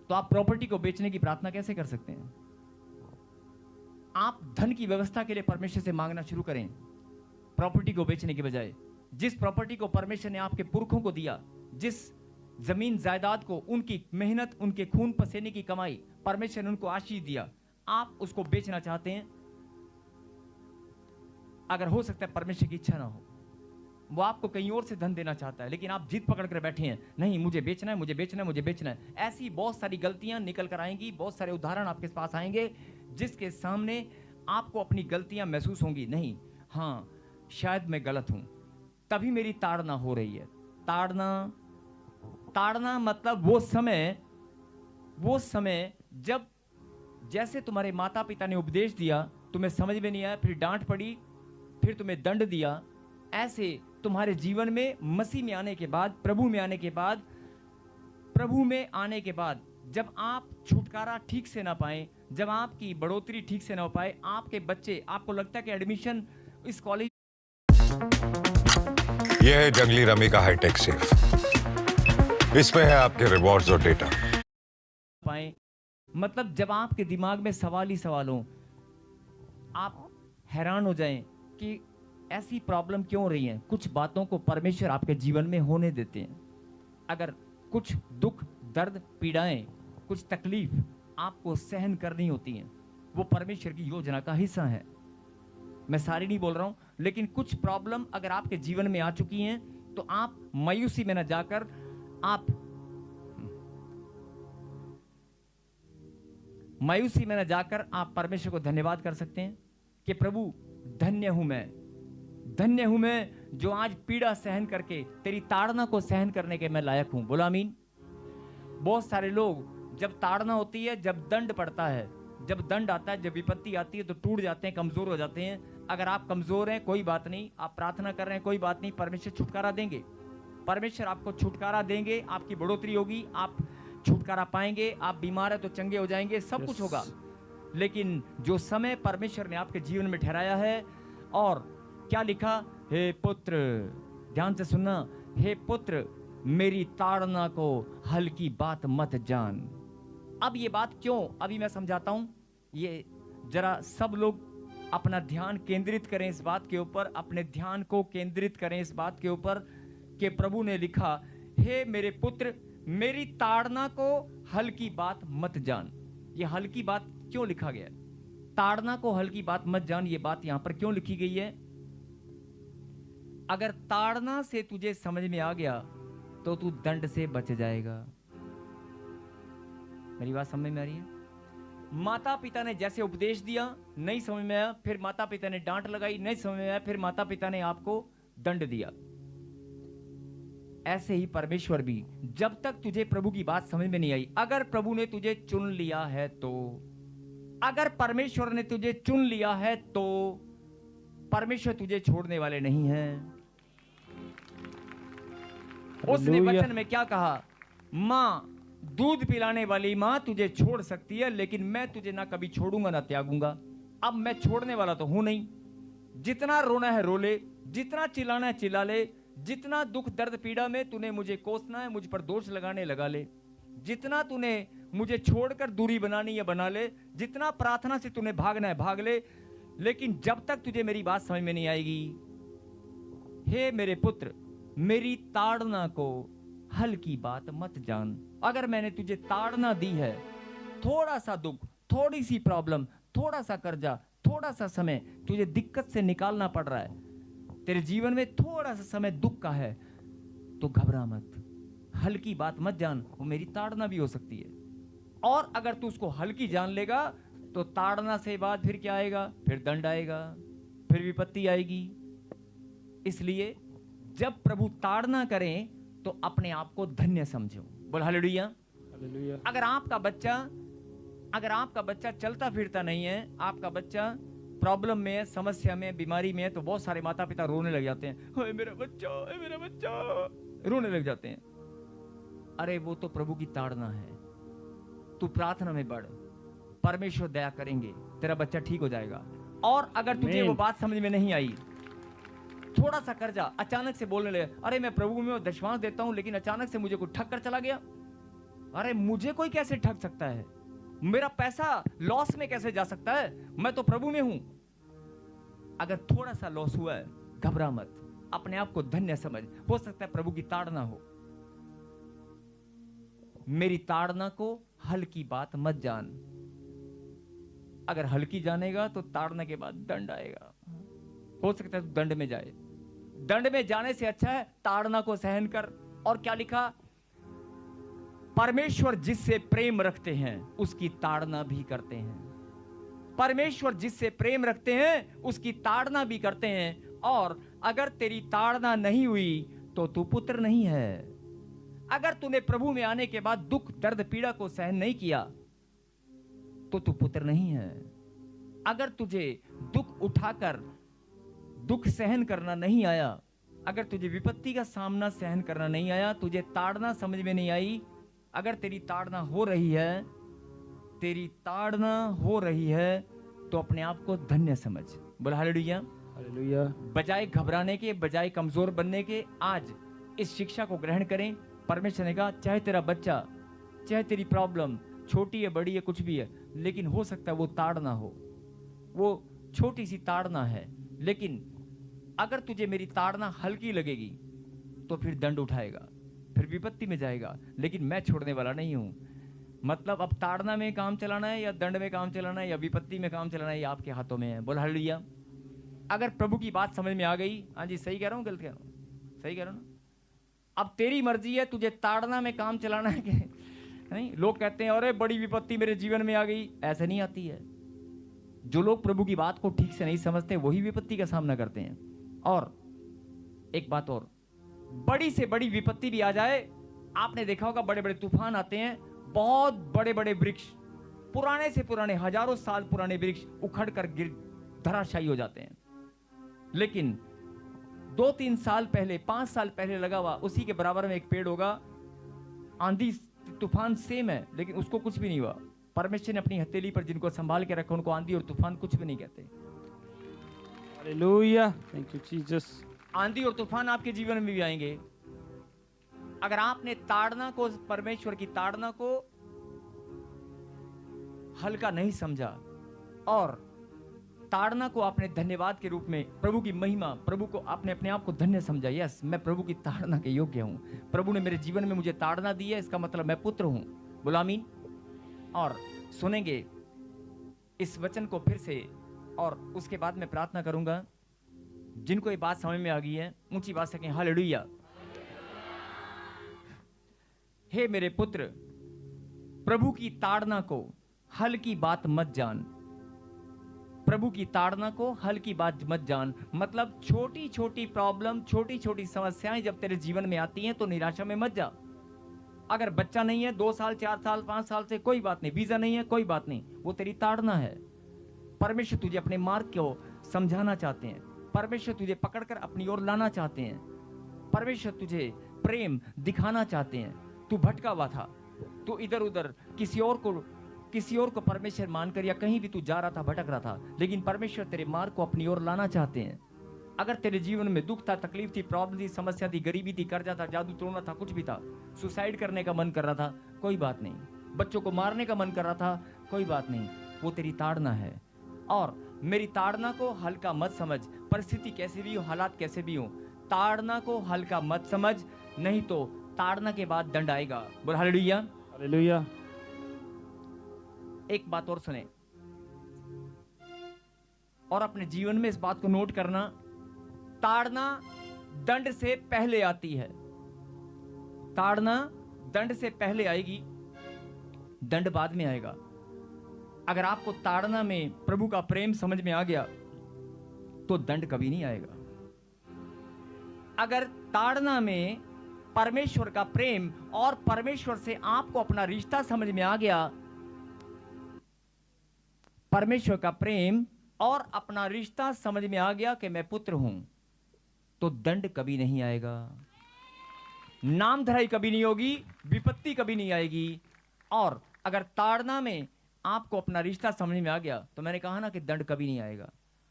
[SPEAKER 1] तो आप प्रॉपर्टी को बेचने की प्रार्थना कैसे कर सकते हैं? आप धन की व्यवस्था के लिए परमेश्वर से मांगना शुरू करें, प्रॉपर्टी को बेचने के बजाय। जिस प्रॉपर्टी को परमेश्वर ने आपके पुरखों को दिया, जिस जमीन जायदाद को, उनकी मेहनत, उनके खून पसीने की कमाई, परमेश्वर ने उनको आशीष दिया, आप उसको बेचना चाहते हैं। अगर हो सकता है परमेश्वर की इच्छा ना हो, वो आपको कहीं और से धन देना चाहता है, लेकिन आप जिद पकड़ कर बैठे हैं, नहीं मुझे बेचना है, मुझे बेचना है, मुझे बेचना है। ऐसी बहुत सारी गलतियां निकल कर आएंगी, बहुत सारे उदाहरण आपके पास आएंगे जिसके सामने आपको अपनी गलतियां महसूस होंगी। नहीं, हाँ शायद मैं गलत हूं, तभी मेरी ताड़ना हो रही है। ताड़ना मतलब वो समय जब जैसे तुम्हारे माता पिता ने उपदेश दिया, तुम्हें समझ में नहीं आया, फिर डांट पड़ी, फिर तुम्हें दंड दिया, ऐसे तुम्हारे जीवन में मसीह में आने के बाद, प्रभु में आने के बाद जब आप छुटकारा ठीक से ना पाए, जब आपकी बढ़ोतरी ठीक से ना हो पाए, आपके बच्चे, आपको लगता है कि एडमिशन इस कॉलेज,
[SPEAKER 6] यह है जंगली रमी का हाईटेक सेफ। इसमें है आपके रिवॉर्ड्स और डेटा
[SPEAKER 1] पाए, मतलब जब आपके दिमाग में सवाल ही सवाल हो, आप हैरान हो जाएं कि ऐसी प्रॉब्लम क्यों हो रही है। कुछ बातों को परमेश्वर आपके जीवन में होने देते हैं। अगर कुछ दुख, दर्द, पीड़ाएं, कुछ तकलीफ आपको सहन करनी होती हैं, वो परमेश्वर की योजना का हिस्सा है। मैं सारी नहीं बोल रहा हूं, लेकिन कुछ प्रॉब्लम अगर आपके जीवन में आ चुकी हैं तो आप मायूसी में न जाकर आप परमेश्वर को धन्यवाद कर सकते हैं कि प्रभु धन्य हूं मैं जो आज पीड़ा सहन करके तेरी ताड़ना को सहन करने के मैं लायक हूं। बोला आमीन। बहुत सारे लोग जब ताड़ना होती है, जब दंड पड़ता है, जब दंड आता है, जब विपत्ति आती है तो टूट जाते हैं, कमजोर हो जाते हैं। अगर आप कमजोर हैं कोई बात नहीं, आप प्रार्थना कर रहे हैं कोई बात नहीं, परमेश्वर छुटकारा देंगे, परमेश्वर आपको छुटकारा देंगे, आपकी बढ़ोतरी होगी, आप छुटकारा पाएंगे, आप बीमार है तो चंगे हो जाएंगे, सब कुछ होगा। लेकिन जो समय परमेश्वर ने आपके जीवन में ठहराया है, और क्या लिखा, हे पुत्र, ध्यान से सुनना, हे पुत्र मेरी ताड़ना को हल्की बात मत जान। अब ये बात क्यों, अभी मैं समझाता हूं। ये जरा सब लोग अपना ध्यान केंद्रित करें इस बात के ऊपर, अपने ध्यान को केंद्रित करें इस बात के ऊपर कि प्रभु ने लिखा, हे मेरे पुत्र मेरी ताड़ना को हल्की बात मत जान। ये हल्की बात क्यों लिखा गया? ताड़ना को हल्की बात मत जान, ये बात यहां पर क्यों लिखी गई है? अगर ताड़ना से तुझे समझ में आ गया तो तू दंड से बच जाएगा। मेरी बात समझ में आ रही है? माता पिता ने जैसे उपदेश दिया, नहीं समझ में आया, फिर माता पिता ने डांट लगाई, नहीं समझ में आया, फिर माता पिता ने आपको दंड दिया। ऐसे ही परमेश्वर भी, जब तक तुझे प्रभु की बात समझ में नहीं आई, अगर प्रभु ने तुझे चुन लिया है तो, अगर परमेश्वर ने तुझे चुन लिया है तो परमेश्वर तुझे छोड़ने वाले नहीं हैं। उसने वचन में क्या कहा? मां, दूध पिलाने वाली मां तुझे छोड़ सकती है, लेकिन मैं तुझे ना कभी छोड़ूंगा ना त्यागूंगा। अब मैं छोड़ने वाला तो हूं नहीं। जितना रोना है रो ले, जितना चिल्लाना है चिल्ला ले, जितना दुख दर्द पीड़ा में तूने मुझे कोसना है, मुझ पर दोष लगाने लगा ले, जितना तूने मुझे छोड़कर दूरी बनानी है बना ले, जितना प्रार्थना से तूने भागना है भाग ले, लेकिन जब तक तुझे मेरी बात समझ में नहीं आएगी, हे मेरे पुत्र मेरी ताड़ना को हल्की बात मत जान। अगर मैंने तुझे ताड़ना दी है, थोड़ा सा दुख, थोड़ी सी प्रॉब्लम, थोड़ा सा कर्जा, थोड़ा सा समय तुझे दिक्कत से निकालना पड़ रहा है, तेरे जीवन में थोड़ा सा समय दुख का है, तो घबरा मत, हल्की बात मत जान, वो मेरी ताड़ना भी हो सकती है। और अगर तू उसको हल्की जान लेगा तो ताड़ना से बाद फिर क्या आएगा? फिर दंड आएगा, फिर विपत्ति आएगी। इसलिए जब प्रभु ताड़ना करें तो अपने आप को धन्य समझो। बोल हालेलुया। अगर आपका बच्चा चलता फिरता नहीं है, आपका बच्चा प्रॉब्लम में है, समस्या में, बीमारी में है, तो बहुत सारे माता पिता रोने लग जाते हैं, ओए मेरा बच्चा, ओए मेरा बच्चा, रोने लग जाते हैं। अरे वो तो प्रभु की ताड़ना है। तू प्रार्थना में बढ़, परमेश्वर दया करेंगे, तेरा बच्चा ठीक हो जाएगा। और अगर तुझे वो बात समझ में नहीं आई, थोड़ा सा कर्जा, अचानक से बोलने लगे, अरे मैं प्रभु में दशमांश देता हूं, लेकिन अचानक से मुझे कोई ठग कर चला गया। अरे मुझे कोई कैसे ठग सकता है? मेरा पैसा लॉस में कैसे जा सकता है? मैं तो प्रभु में हूं। अगर थोड़ा सा लॉस हुआ है, घबरा मत, अपने आप को धन्य समझ, हो सकता है प्रभु की ताड़ना हो। मेरी ताड़ना को हल्की बात मत जान। अगर हल्की जानेगा तो ताड़ना के बाद दंड आएगा। हो सकता है तो दंड में जाए। दंड में जाने से अच्छा है ताड़ना को सहन कर। और क्या लिखा? परमेश्वर जिससे प्रेम रखते हैं उसकी ताड़ना भी करते हैं। परमेश्वर जिससे प्रेम रखते हैं उसकी ताड़ना भी करते हैं। और अगर तेरी ताड़ना नहीं हुई तो तू पुत्र नहीं है। अगर तूने प्रभु में आने के बाद दुख दर्द पीड़ा को सहन नहीं किया तो तू पुत्र नहीं है। अगर तुझे दुख उठाकर दुख सहन करना नहीं आया, अगर तुझे विपत्ति का सामना सहन करना नहीं आया, तुझे ताड़ना समझ में नहीं आई, अगर तेरी ताड़ना हो रही है, तेरी ताड़ना हो रही है, तो अपने आप को धन्य समझ। बोला हालेलुया।
[SPEAKER 5] हालेलुया।
[SPEAKER 1] बजाय घबराने के, बजाय कमजोर बनने के, आज इस शिक्षा को ग्रहण करें। परमेश्वर ने कहा चाहे तेरा बच्चा, चाहे तेरी प्रॉब्लम छोटी है बड़ी है कुछ भी है, लेकिन हो सकता है वो ताड़ना हो, वो छोटी सी ताड़ना है, लेकिन अगर तुझे मेरी ताड़ना हल्की लगेगी तो फिर दंड उठाएगा, फिर विपत्ति में जाएगा, लेकिन मैं छोड़ने वाला नहीं हूं। मतलब अब ताड़ना में काम चलाना है या दंड में काम चलाना है या विपत्ति में काम चलाना है, ये आपके हाथों में है। बोल हालेलुया। अगर प्रभु की बात समझ में आ गई, हाँ जी सही कह रहा हूँ गलत कह रहा हूँ? सही कह रहा हूँ ना? अब तेरी मर्जी है तुझे ताड़ना में काम चलाना है कि नहीं। लोग कहते हैं अरे बड़ी विपत्ति मेरे जीवन में आ गई, ऐसे नहीं आती है। जो लोग प्रभु की बात को ठीक से नहीं समझते वही विपत्ति का सामना करते हैं। और एक बात और, बड़ी से बड़ी विपत्ति भी आ जाए, आपने देखा होगा बड़े बड़े तूफान आते हैं, बहुत बड़े बड़े वृक्ष, पुराने से पुराने हजारों साल पुराने वृक्ष उखड़ कर गिर धराशायी हो जाते हैं। लेकिन 2-3 साल पहले, 5 साल पहले लगा हुआ उसी के बराबर में एक पेड़ होगा, आंधी तूफान सेम है लेकिन उसको कुछ भी नहीं हुआ। परमेश्वर ने अपनी हथेली पर जिनको संभाल के रखा उनको आंधी और तूफान कुछ भी नहीं कहते।
[SPEAKER 5] हालेलुया। Thank you Jesus.
[SPEAKER 1] आंधी और तूफान आपके जीवन में भी आएंगे। अगर आपने ताड़ना को, परमेश्वर की ताड़ना को हल्का नहीं समझा और ताड़ना को आपने धन्यवाद के रूप में, प्रभु की महिमा, प्रभु को आपने अपने आप को धन्य समझा, यस मैं प्रभु की ताड़ना के योग्य हूं, प्रभु ने मेरे जीवन में मुझे ताड़ना दी है, इसका मतलब मैं पुत्र हूं। बोला आमीन। और सुनेंगे इस वचन को फिर से, और उसके बाद मैं प्रार्थना करूंगा। जिनको ये बात समझ में आ गई है ऊंची बात से कहें हालेलुया। हे मेरे पुत्र, प्रभु की ताड़ना को हल्की बात मत जान। प्रभु की ताड़ना को हल्की बात मत जान। मतलब छोटी छोटी प्रॉब्लम, छोटी छोटी समस्याएं जब तेरे जीवन में आती हैं तो निराशा में मत जा। अगर बच्चा नहीं है 2 साल 4 साल 5 साल से, कोई बात नहीं। वीजा नहीं है, कोई बात नहीं, वो तेरी ताड़ना है। परमेश्वर तुझे अपने मार्ग को समझाना चाहते हैं। परमेश्वर तुझे पकड़कर अपनी ओर लाना चाहते हैं। परमेश्वर तुझे प्रेम दिखाना चाहते हैं। तू भटका हुआ था, तू इधर उधर किसी और को परमेश्वर मानकर या कहीं भी तू जा रहा था, भटक रहा था, लेकिन परमेश्वर तेरे मार्ग को अपनी ओर लाना चाहते हैं। अगर तेरे जीवन में दुख था, तकलीफ थी, प्रॉब्लम थी, समस्या थी, गरीबी थी, कर्जा था, जादू तोड़ना था, कुछ भी था, सुसाइड करने का मन कर रहा था, कोई बात नहीं, बच्चों को मारने का मन कर रहा था, कोई बात नहीं, वो तेरी ताड़ना है। और मेरी ताड़ना को हल्का मत समझ। परिस्थिति कैसे भी हो, हालात कैसे भी हो, ताड़ना को हल्का मत समझ, नहीं तो ताड़ना के बाद दंड आएगा। बोल हालेलुया।
[SPEAKER 5] हालेलुया।
[SPEAKER 1] एक बात और सुने और अपने जीवन में इस बात को नोट करना, ताड़ना दंड से पहले आती है। ताड़ना दंड से पहले आएगी, दंड बाद में आएगा। अगर आपको ताड़ना में प्रभु का प्रेम समझ में आ गया तो दंड कभी नहीं आएगा। अगर ताड़ना में परमेश्वर का प्रेम और परमेश्वर से आपको अपना रिश्ता समझ में आ गया, परमेश्वर का प्रेम और अपना रिश्ता समझ में आ गया कि मैं पुत्र हूं, तो दंड कभी नहीं आएगा, नामधराई कभी नहीं होगी, विपत्ति कभी नहीं आएगी। और अगर ताड़ना में आपको अपना रिश्ता समझ में आ गया तो मैंने कहा ना कि दंड कभी नहीं आएगा।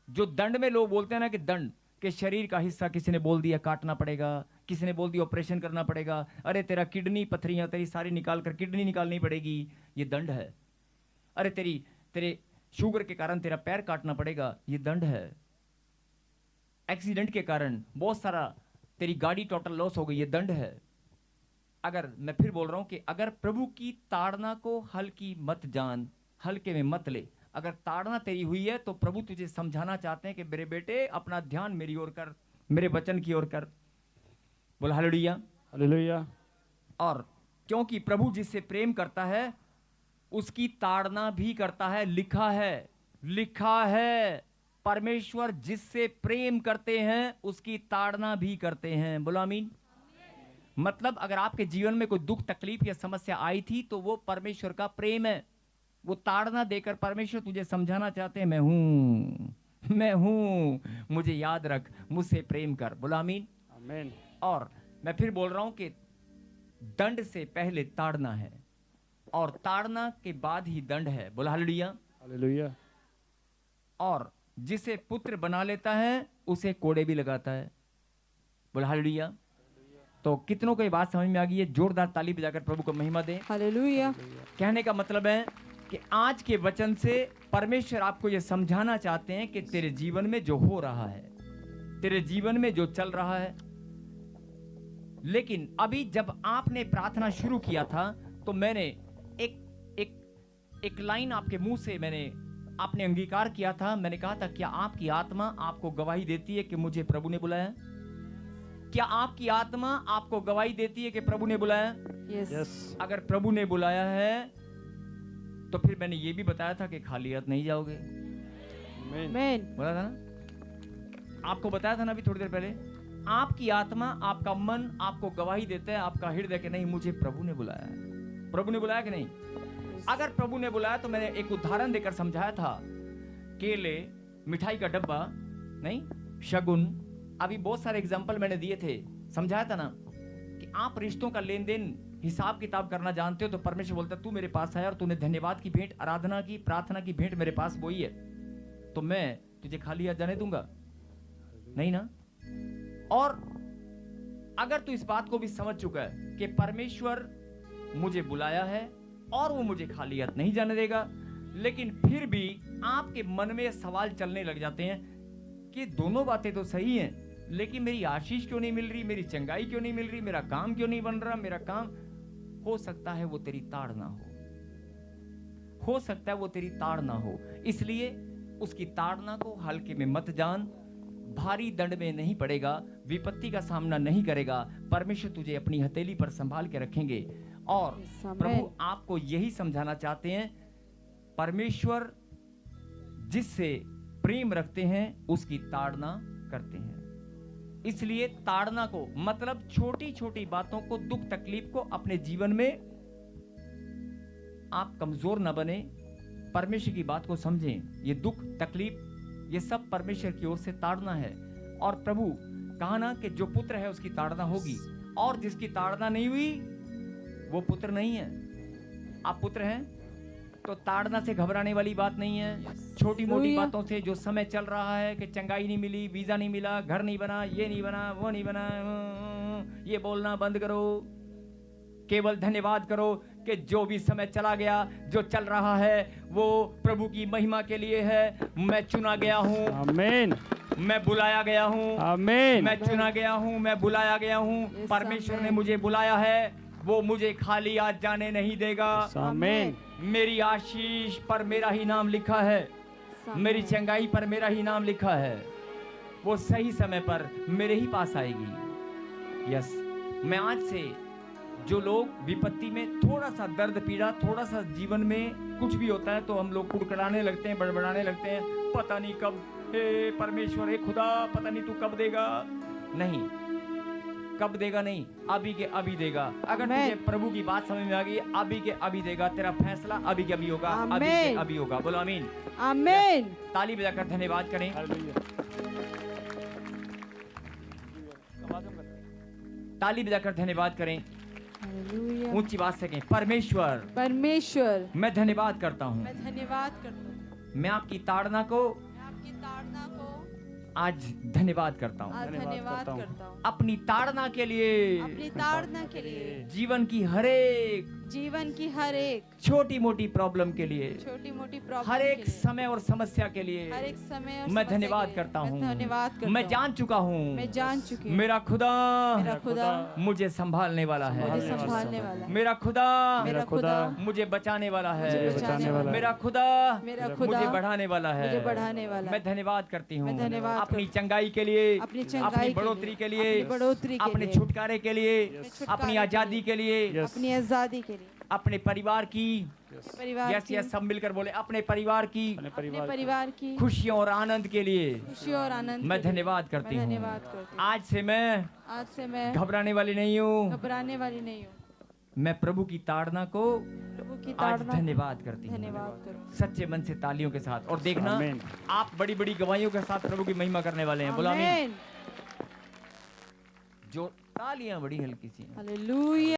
[SPEAKER 1] जो दंड में लोग बोलते हैं ना कि दंड के शरीर का हिस्सा किसी ने बोल दिया काटना पड़ेगा, किसी ने बोल दिया ऑपरेशन करना पड़ेगा, अरे तेरा किडनी पथरियां तेरी सारी निकाल कर किडनी निकालनी पड़ेगी, ये दंड है। अरे तेरे शुगर के कारण तेरा पैर काटना पड़ेगा, ये दंड है। एक्सीडेंट के कारण बहुत सारा तेरी गाड़ी टोटल लॉस हो गई, ये दंड है। अगर मैं फिर बोल रहा हूं कि अगर प्रभु की ताड़ना को हल्की मत जान, हल्के में मत ले। अगर ताड़ना तेरी हुई है तो प्रभु तुझे समझाना चाहते हैं कि मेरे बेटे अपना ध्यान मेरी ओर कर, मेरे वचन की ओर कर। बोल हालेलुया।
[SPEAKER 5] हालेलुया।
[SPEAKER 1] और क्योंकि प्रभु जिससे प्रेम करता है उसकी ताड़ना भी करता है। लिखा है, लिखा है, परमेश्वर जिससे प्रेम करते हैं उसकी ताड़ना भी करते हैं। बोलो आमीन। मतलब अगर आपके जीवन में कोई दुख तकलीफ या समस्या आई थी तो वो परमेश्वर का प्रेम है। वो ताड़ना देकर परमेश्वर तुझे समझाना चाहते हैं, मैं हूं, मुझे याद रख, मुझसे प्रेम कर। बोलो आमीन।
[SPEAKER 5] आमीन।
[SPEAKER 1] और मैं फिर बोल रहा हूं कि दंड से पहले ताड़ना है और ताड़ना के बाद ही दंड है। बोलो हालेलुया।
[SPEAKER 5] हालेलुया।
[SPEAKER 1] और जिसे पुत्र बना लेता है उसे कोड़े भी लगाता है। बोलो हालेलुया। तो कितनों को ये बात समझ में आ गई है? जोरदार ताली बजाकर प्रभु को महिमा दें।
[SPEAKER 2] हालेलुया।
[SPEAKER 1] कहने का मतलब है कि आज के वचन से परमेश्वर आपको ये समझाना चाहते हैं कि तेरे जीवन में जो हो रहा है, तेरे जीवन में जो चल रहा है, लेकिन अभी जब आपने प्रार्थना शुरू किया था तो मैंने एक लाइन आपके मुंह से आपने अंगीकार किया था। मैंने कहा था, क्या आपकी आत्मा आपको गवाही देती है कि मुझे प्रभु ने बुलाया? क्या आपकी आत्मा आपको गवाही देती है कि प्रभु ने बुलाया?
[SPEAKER 2] यस।
[SPEAKER 1] अगर प्रभु ने बुलाया है तो फिर मैंने ये भी बताया था कि खाली हाथ नहीं जाओगे।
[SPEAKER 2] आमीन।
[SPEAKER 1] बोला था ना, आपको बताया था ना अभी थोड़ी देर पहले। आपकी आत्मा, आपका मन आपको गवाही देता है, आपका हृदय कि नहीं मुझे प्रभु ने बुलाया है। प्रभु ने बुलाया कि नहीं? अगर प्रभु ने बुलाया तो मैंने एक उदाहरण देकर समझाया था, केले, मिठाई का डब्बा, नहीं, शगुन, अभी बहुत सारे एग्जाम्पल मैंने दिए थे। समझाया था ना कि आप रिश्तों का लेन देन हिसाब किताब करना जानते हो तो परमेश्वर बोलता तू मेरे पास आया और तूने धन्यवाद की भेंट, आराधना की, प्रार्थना की भेंट मेरे पास वही है, तो मैं तुझे खाली हाथ जाने दूंगा नहीं ना। और अगर तू इस बात को भी समझ चुका है कि परमेश्वर मुझे बुलाया है और वो मुझे खाली हाथ नहीं जाने देगा, लेकिन फिर भी आपके मन में सवाल चलने लग जाते हैं कि दोनों बातें तो सही हैं, लेकिन मेरी आशीष क्यों नहीं मिल रही, मेरी चंगाई क्यों नहीं मिल रही, मेरा काम क्यों नहीं बन रहा, मेरा काम। हो सकता है वो तेरी ताड़ना हो सकता है वो तेरी ताड़ना हो। इसलिए उसकी ताड़ना को हल्के में मत जान। भारी दंड में नहीं पड़ेगा, विपत्ति का सामना नहीं करेगा। परमेश्वर तुझे अपनी हथेली पर संभाल के रखेंगे। और प्रभु आपको यही समझाना चाहते हैं, परमेश्वर जिससे प्रेम रखते हैं उसकी ताड़ना करते हैं। इसलिए ताड़ना को मतलब छोटी छोटी बातों को, दुख तकलीफ को अपने जीवन में आप कमजोर न बने, परमेश्वर की बात को समझें। ये दुख तकलीफ ये सब परमेश्वर की ओर से ताड़ना है। और प्रभु कहा ना कि जो पुत्र है उसकी ताड़ना होगी, और जिसकी ताड़ना नहीं हुई वो पुत्र नहीं है। आप पुत्र हैं तो ताड़ना से घबराने वाली बात नहीं है। छोटी मोटी बातों से, जो समय चल रहा है कि चंगाई नहीं मिली, वीजा नहीं मिला, घर नहीं बना, ये नहीं बना, वो नहीं बना, ये बोलना बंद करो। केवल धन्यवाद करो कि जो भी समय चला गया, जो चल रहा है वो प्रभु की महिमा के लिए है। मैं चुना गया हूँ,
[SPEAKER 5] आमीन।
[SPEAKER 1] मैं बुलाया गया हूँ,
[SPEAKER 5] आमीन।
[SPEAKER 1] मैं चुना गया हूँ, मैं बुलाया गया हूँ। परमेश्वर ने मुझे बुलाया है, वो मुझे खाली हाथ जाने नहीं देगा।
[SPEAKER 5] आमीन।
[SPEAKER 1] मेरी आशीष पर मेरा ही नाम लिखा है, मेरी चंगाई पर मेरा ही नाम लिखा है। वो सही समय पर मेरे ही पास आएगी। यस, मैं आज से जो लोग विपत्ति में, थोड़ा सा दर्द पीड़ा, थोड़ा सा जीवन में कुछ भी होता है तो हम लोग कुड़कुड़ाने लगते हैं, बड़बड़ाने लगते हैं, पता नहीं कब, हे परमेश्वर, हे खुदा, पता नहीं तू कब देगा। नहीं, कब देगा नहीं, अभी के अभी देगा। अगर तुझे प्रभु की बात समझ में आ गई, अभी के अभी देगा। तेरा फैसला अभी के अभी होगा, अभी के अभी होगा। बोलो आमीन।
[SPEAKER 2] आमीन।
[SPEAKER 1] ताली बजाकर धन्यवाद करें। ताली बजाकर धन्यवाद करें।
[SPEAKER 2] हालेलुया।
[SPEAKER 1] ऊंची बात से कहें, परमेश्वर,
[SPEAKER 2] परमेश्वर,
[SPEAKER 1] मैं धन्यवाद करता हूँ,
[SPEAKER 2] मैं धन्यवाद करता हूँ,
[SPEAKER 1] मैं आपकी ताड़ना को
[SPEAKER 2] मैं आपकी ताड़ना को
[SPEAKER 1] आज धन्यवाद करता हूँ।
[SPEAKER 2] आज धन्यवाद करता हूँ
[SPEAKER 1] अपनी ताड़ना के लिए,
[SPEAKER 2] अपनी ताड़ना के लिए,
[SPEAKER 1] जीवन की हरेक
[SPEAKER 2] जीवन की हर एक
[SPEAKER 1] छोटी मोटी प्रॉब्लम के लिए,
[SPEAKER 2] छोटी मोटी प्रॉब्लम
[SPEAKER 1] हर एक
[SPEAKER 2] के लिए,
[SPEAKER 1] समय और समस्या के लिए
[SPEAKER 2] हर एक समय और
[SPEAKER 1] मैं
[SPEAKER 2] समस्या
[SPEAKER 1] धन्यवाद
[SPEAKER 2] के लिए
[SPEAKER 1] करता हूँ।
[SPEAKER 2] मैं धन्यवाद करता
[SPEAKER 1] मैं
[SPEAKER 2] हूँ।
[SPEAKER 1] जान चुका हूँ
[SPEAKER 2] मैं जान चुकी हूँ
[SPEAKER 1] मेरा खुदा
[SPEAKER 2] मेरा खुदा
[SPEAKER 1] मुझे संभालने वाला
[SPEAKER 2] मुझे
[SPEAKER 1] है।
[SPEAKER 2] संभालने वाला है।
[SPEAKER 1] मेरा खुदा
[SPEAKER 2] मेरा खुदा
[SPEAKER 1] मुझे बचाने वाला है।
[SPEAKER 2] मुझे बचाने वाला है।
[SPEAKER 1] मेरा खुदा
[SPEAKER 2] मेरा खुदा
[SPEAKER 1] मुझे बढ़ाने वाला है।
[SPEAKER 2] मुझे बढ़ाने वाला
[SPEAKER 1] मैं
[SPEAKER 2] है।
[SPEAKER 1] धन्यवाद करती हूँ
[SPEAKER 2] मैं धन्यवाद
[SPEAKER 1] अपनी
[SPEAKER 2] करती
[SPEAKER 1] चंगाई के लिए,
[SPEAKER 2] अपनी चंगाई
[SPEAKER 1] अपनी
[SPEAKER 2] के
[SPEAKER 1] बढ़ोतरी
[SPEAKER 2] लिए,
[SPEAKER 1] के लिए,
[SPEAKER 2] अपनी बढ़ोतरी के
[SPEAKER 1] अपने
[SPEAKER 2] लिए,
[SPEAKER 1] छुटकारे के लिए,
[SPEAKER 2] छुटकारे
[SPEAKER 1] अपनी
[SPEAKER 2] के
[SPEAKER 1] आजादी
[SPEAKER 2] लिए,
[SPEAKER 1] के लिए,
[SPEAKER 2] अपनी आजादी के लिए,
[SPEAKER 1] अपने परिवार की,
[SPEAKER 2] परिवार
[SPEAKER 1] यस
[SPEAKER 2] की,
[SPEAKER 1] यस सब मिलकर बोले, अपने परिवार की
[SPEAKER 2] अपने परिवार की
[SPEAKER 1] खुशियों और आनंद के लिए
[SPEAKER 2] खुशी और आनंद
[SPEAKER 1] मैं
[SPEAKER 2] के लिए
[SPEAKER 1] धन्यवाद करती
[SPEAKER 2] मैं
[SPEAKER 1] हूँ।
[SPEAKER 2] धन्यवाद करती हूँ।
[SPEAKER 1] आज से मैं
[SPEAKER 2] आज से मैं
[SPEAKER 1] घबराने वाली नहीं हूँ।
[SPEAKER 2] घबराने वाली नहीं हूँ।
[SPEAKER 1] मैं प्रभु की ताड़ना को
[SPEAKER 2] प्रभु की
[SPEAKER 1] आज
[SPEAKER 2] ताड़ना
[SPEAKER 1] धन्यवाद करती हूँ,
[SPEAKER 2] धन्यवाद करूँ।
[SPEAKER 1] सच्चे मन से तालियों के साथ। और देखना आप बड़ी बड़ी गवाहियों के साथ प्रभु की महिमा करने वाले हैं। बोला आमीन।
[SPEAKER 2] आमीन।
[SPEAKER 1] जो तालियां बड़ी हल्की सी हैं।
[SPEAKER 2] हालेलुया।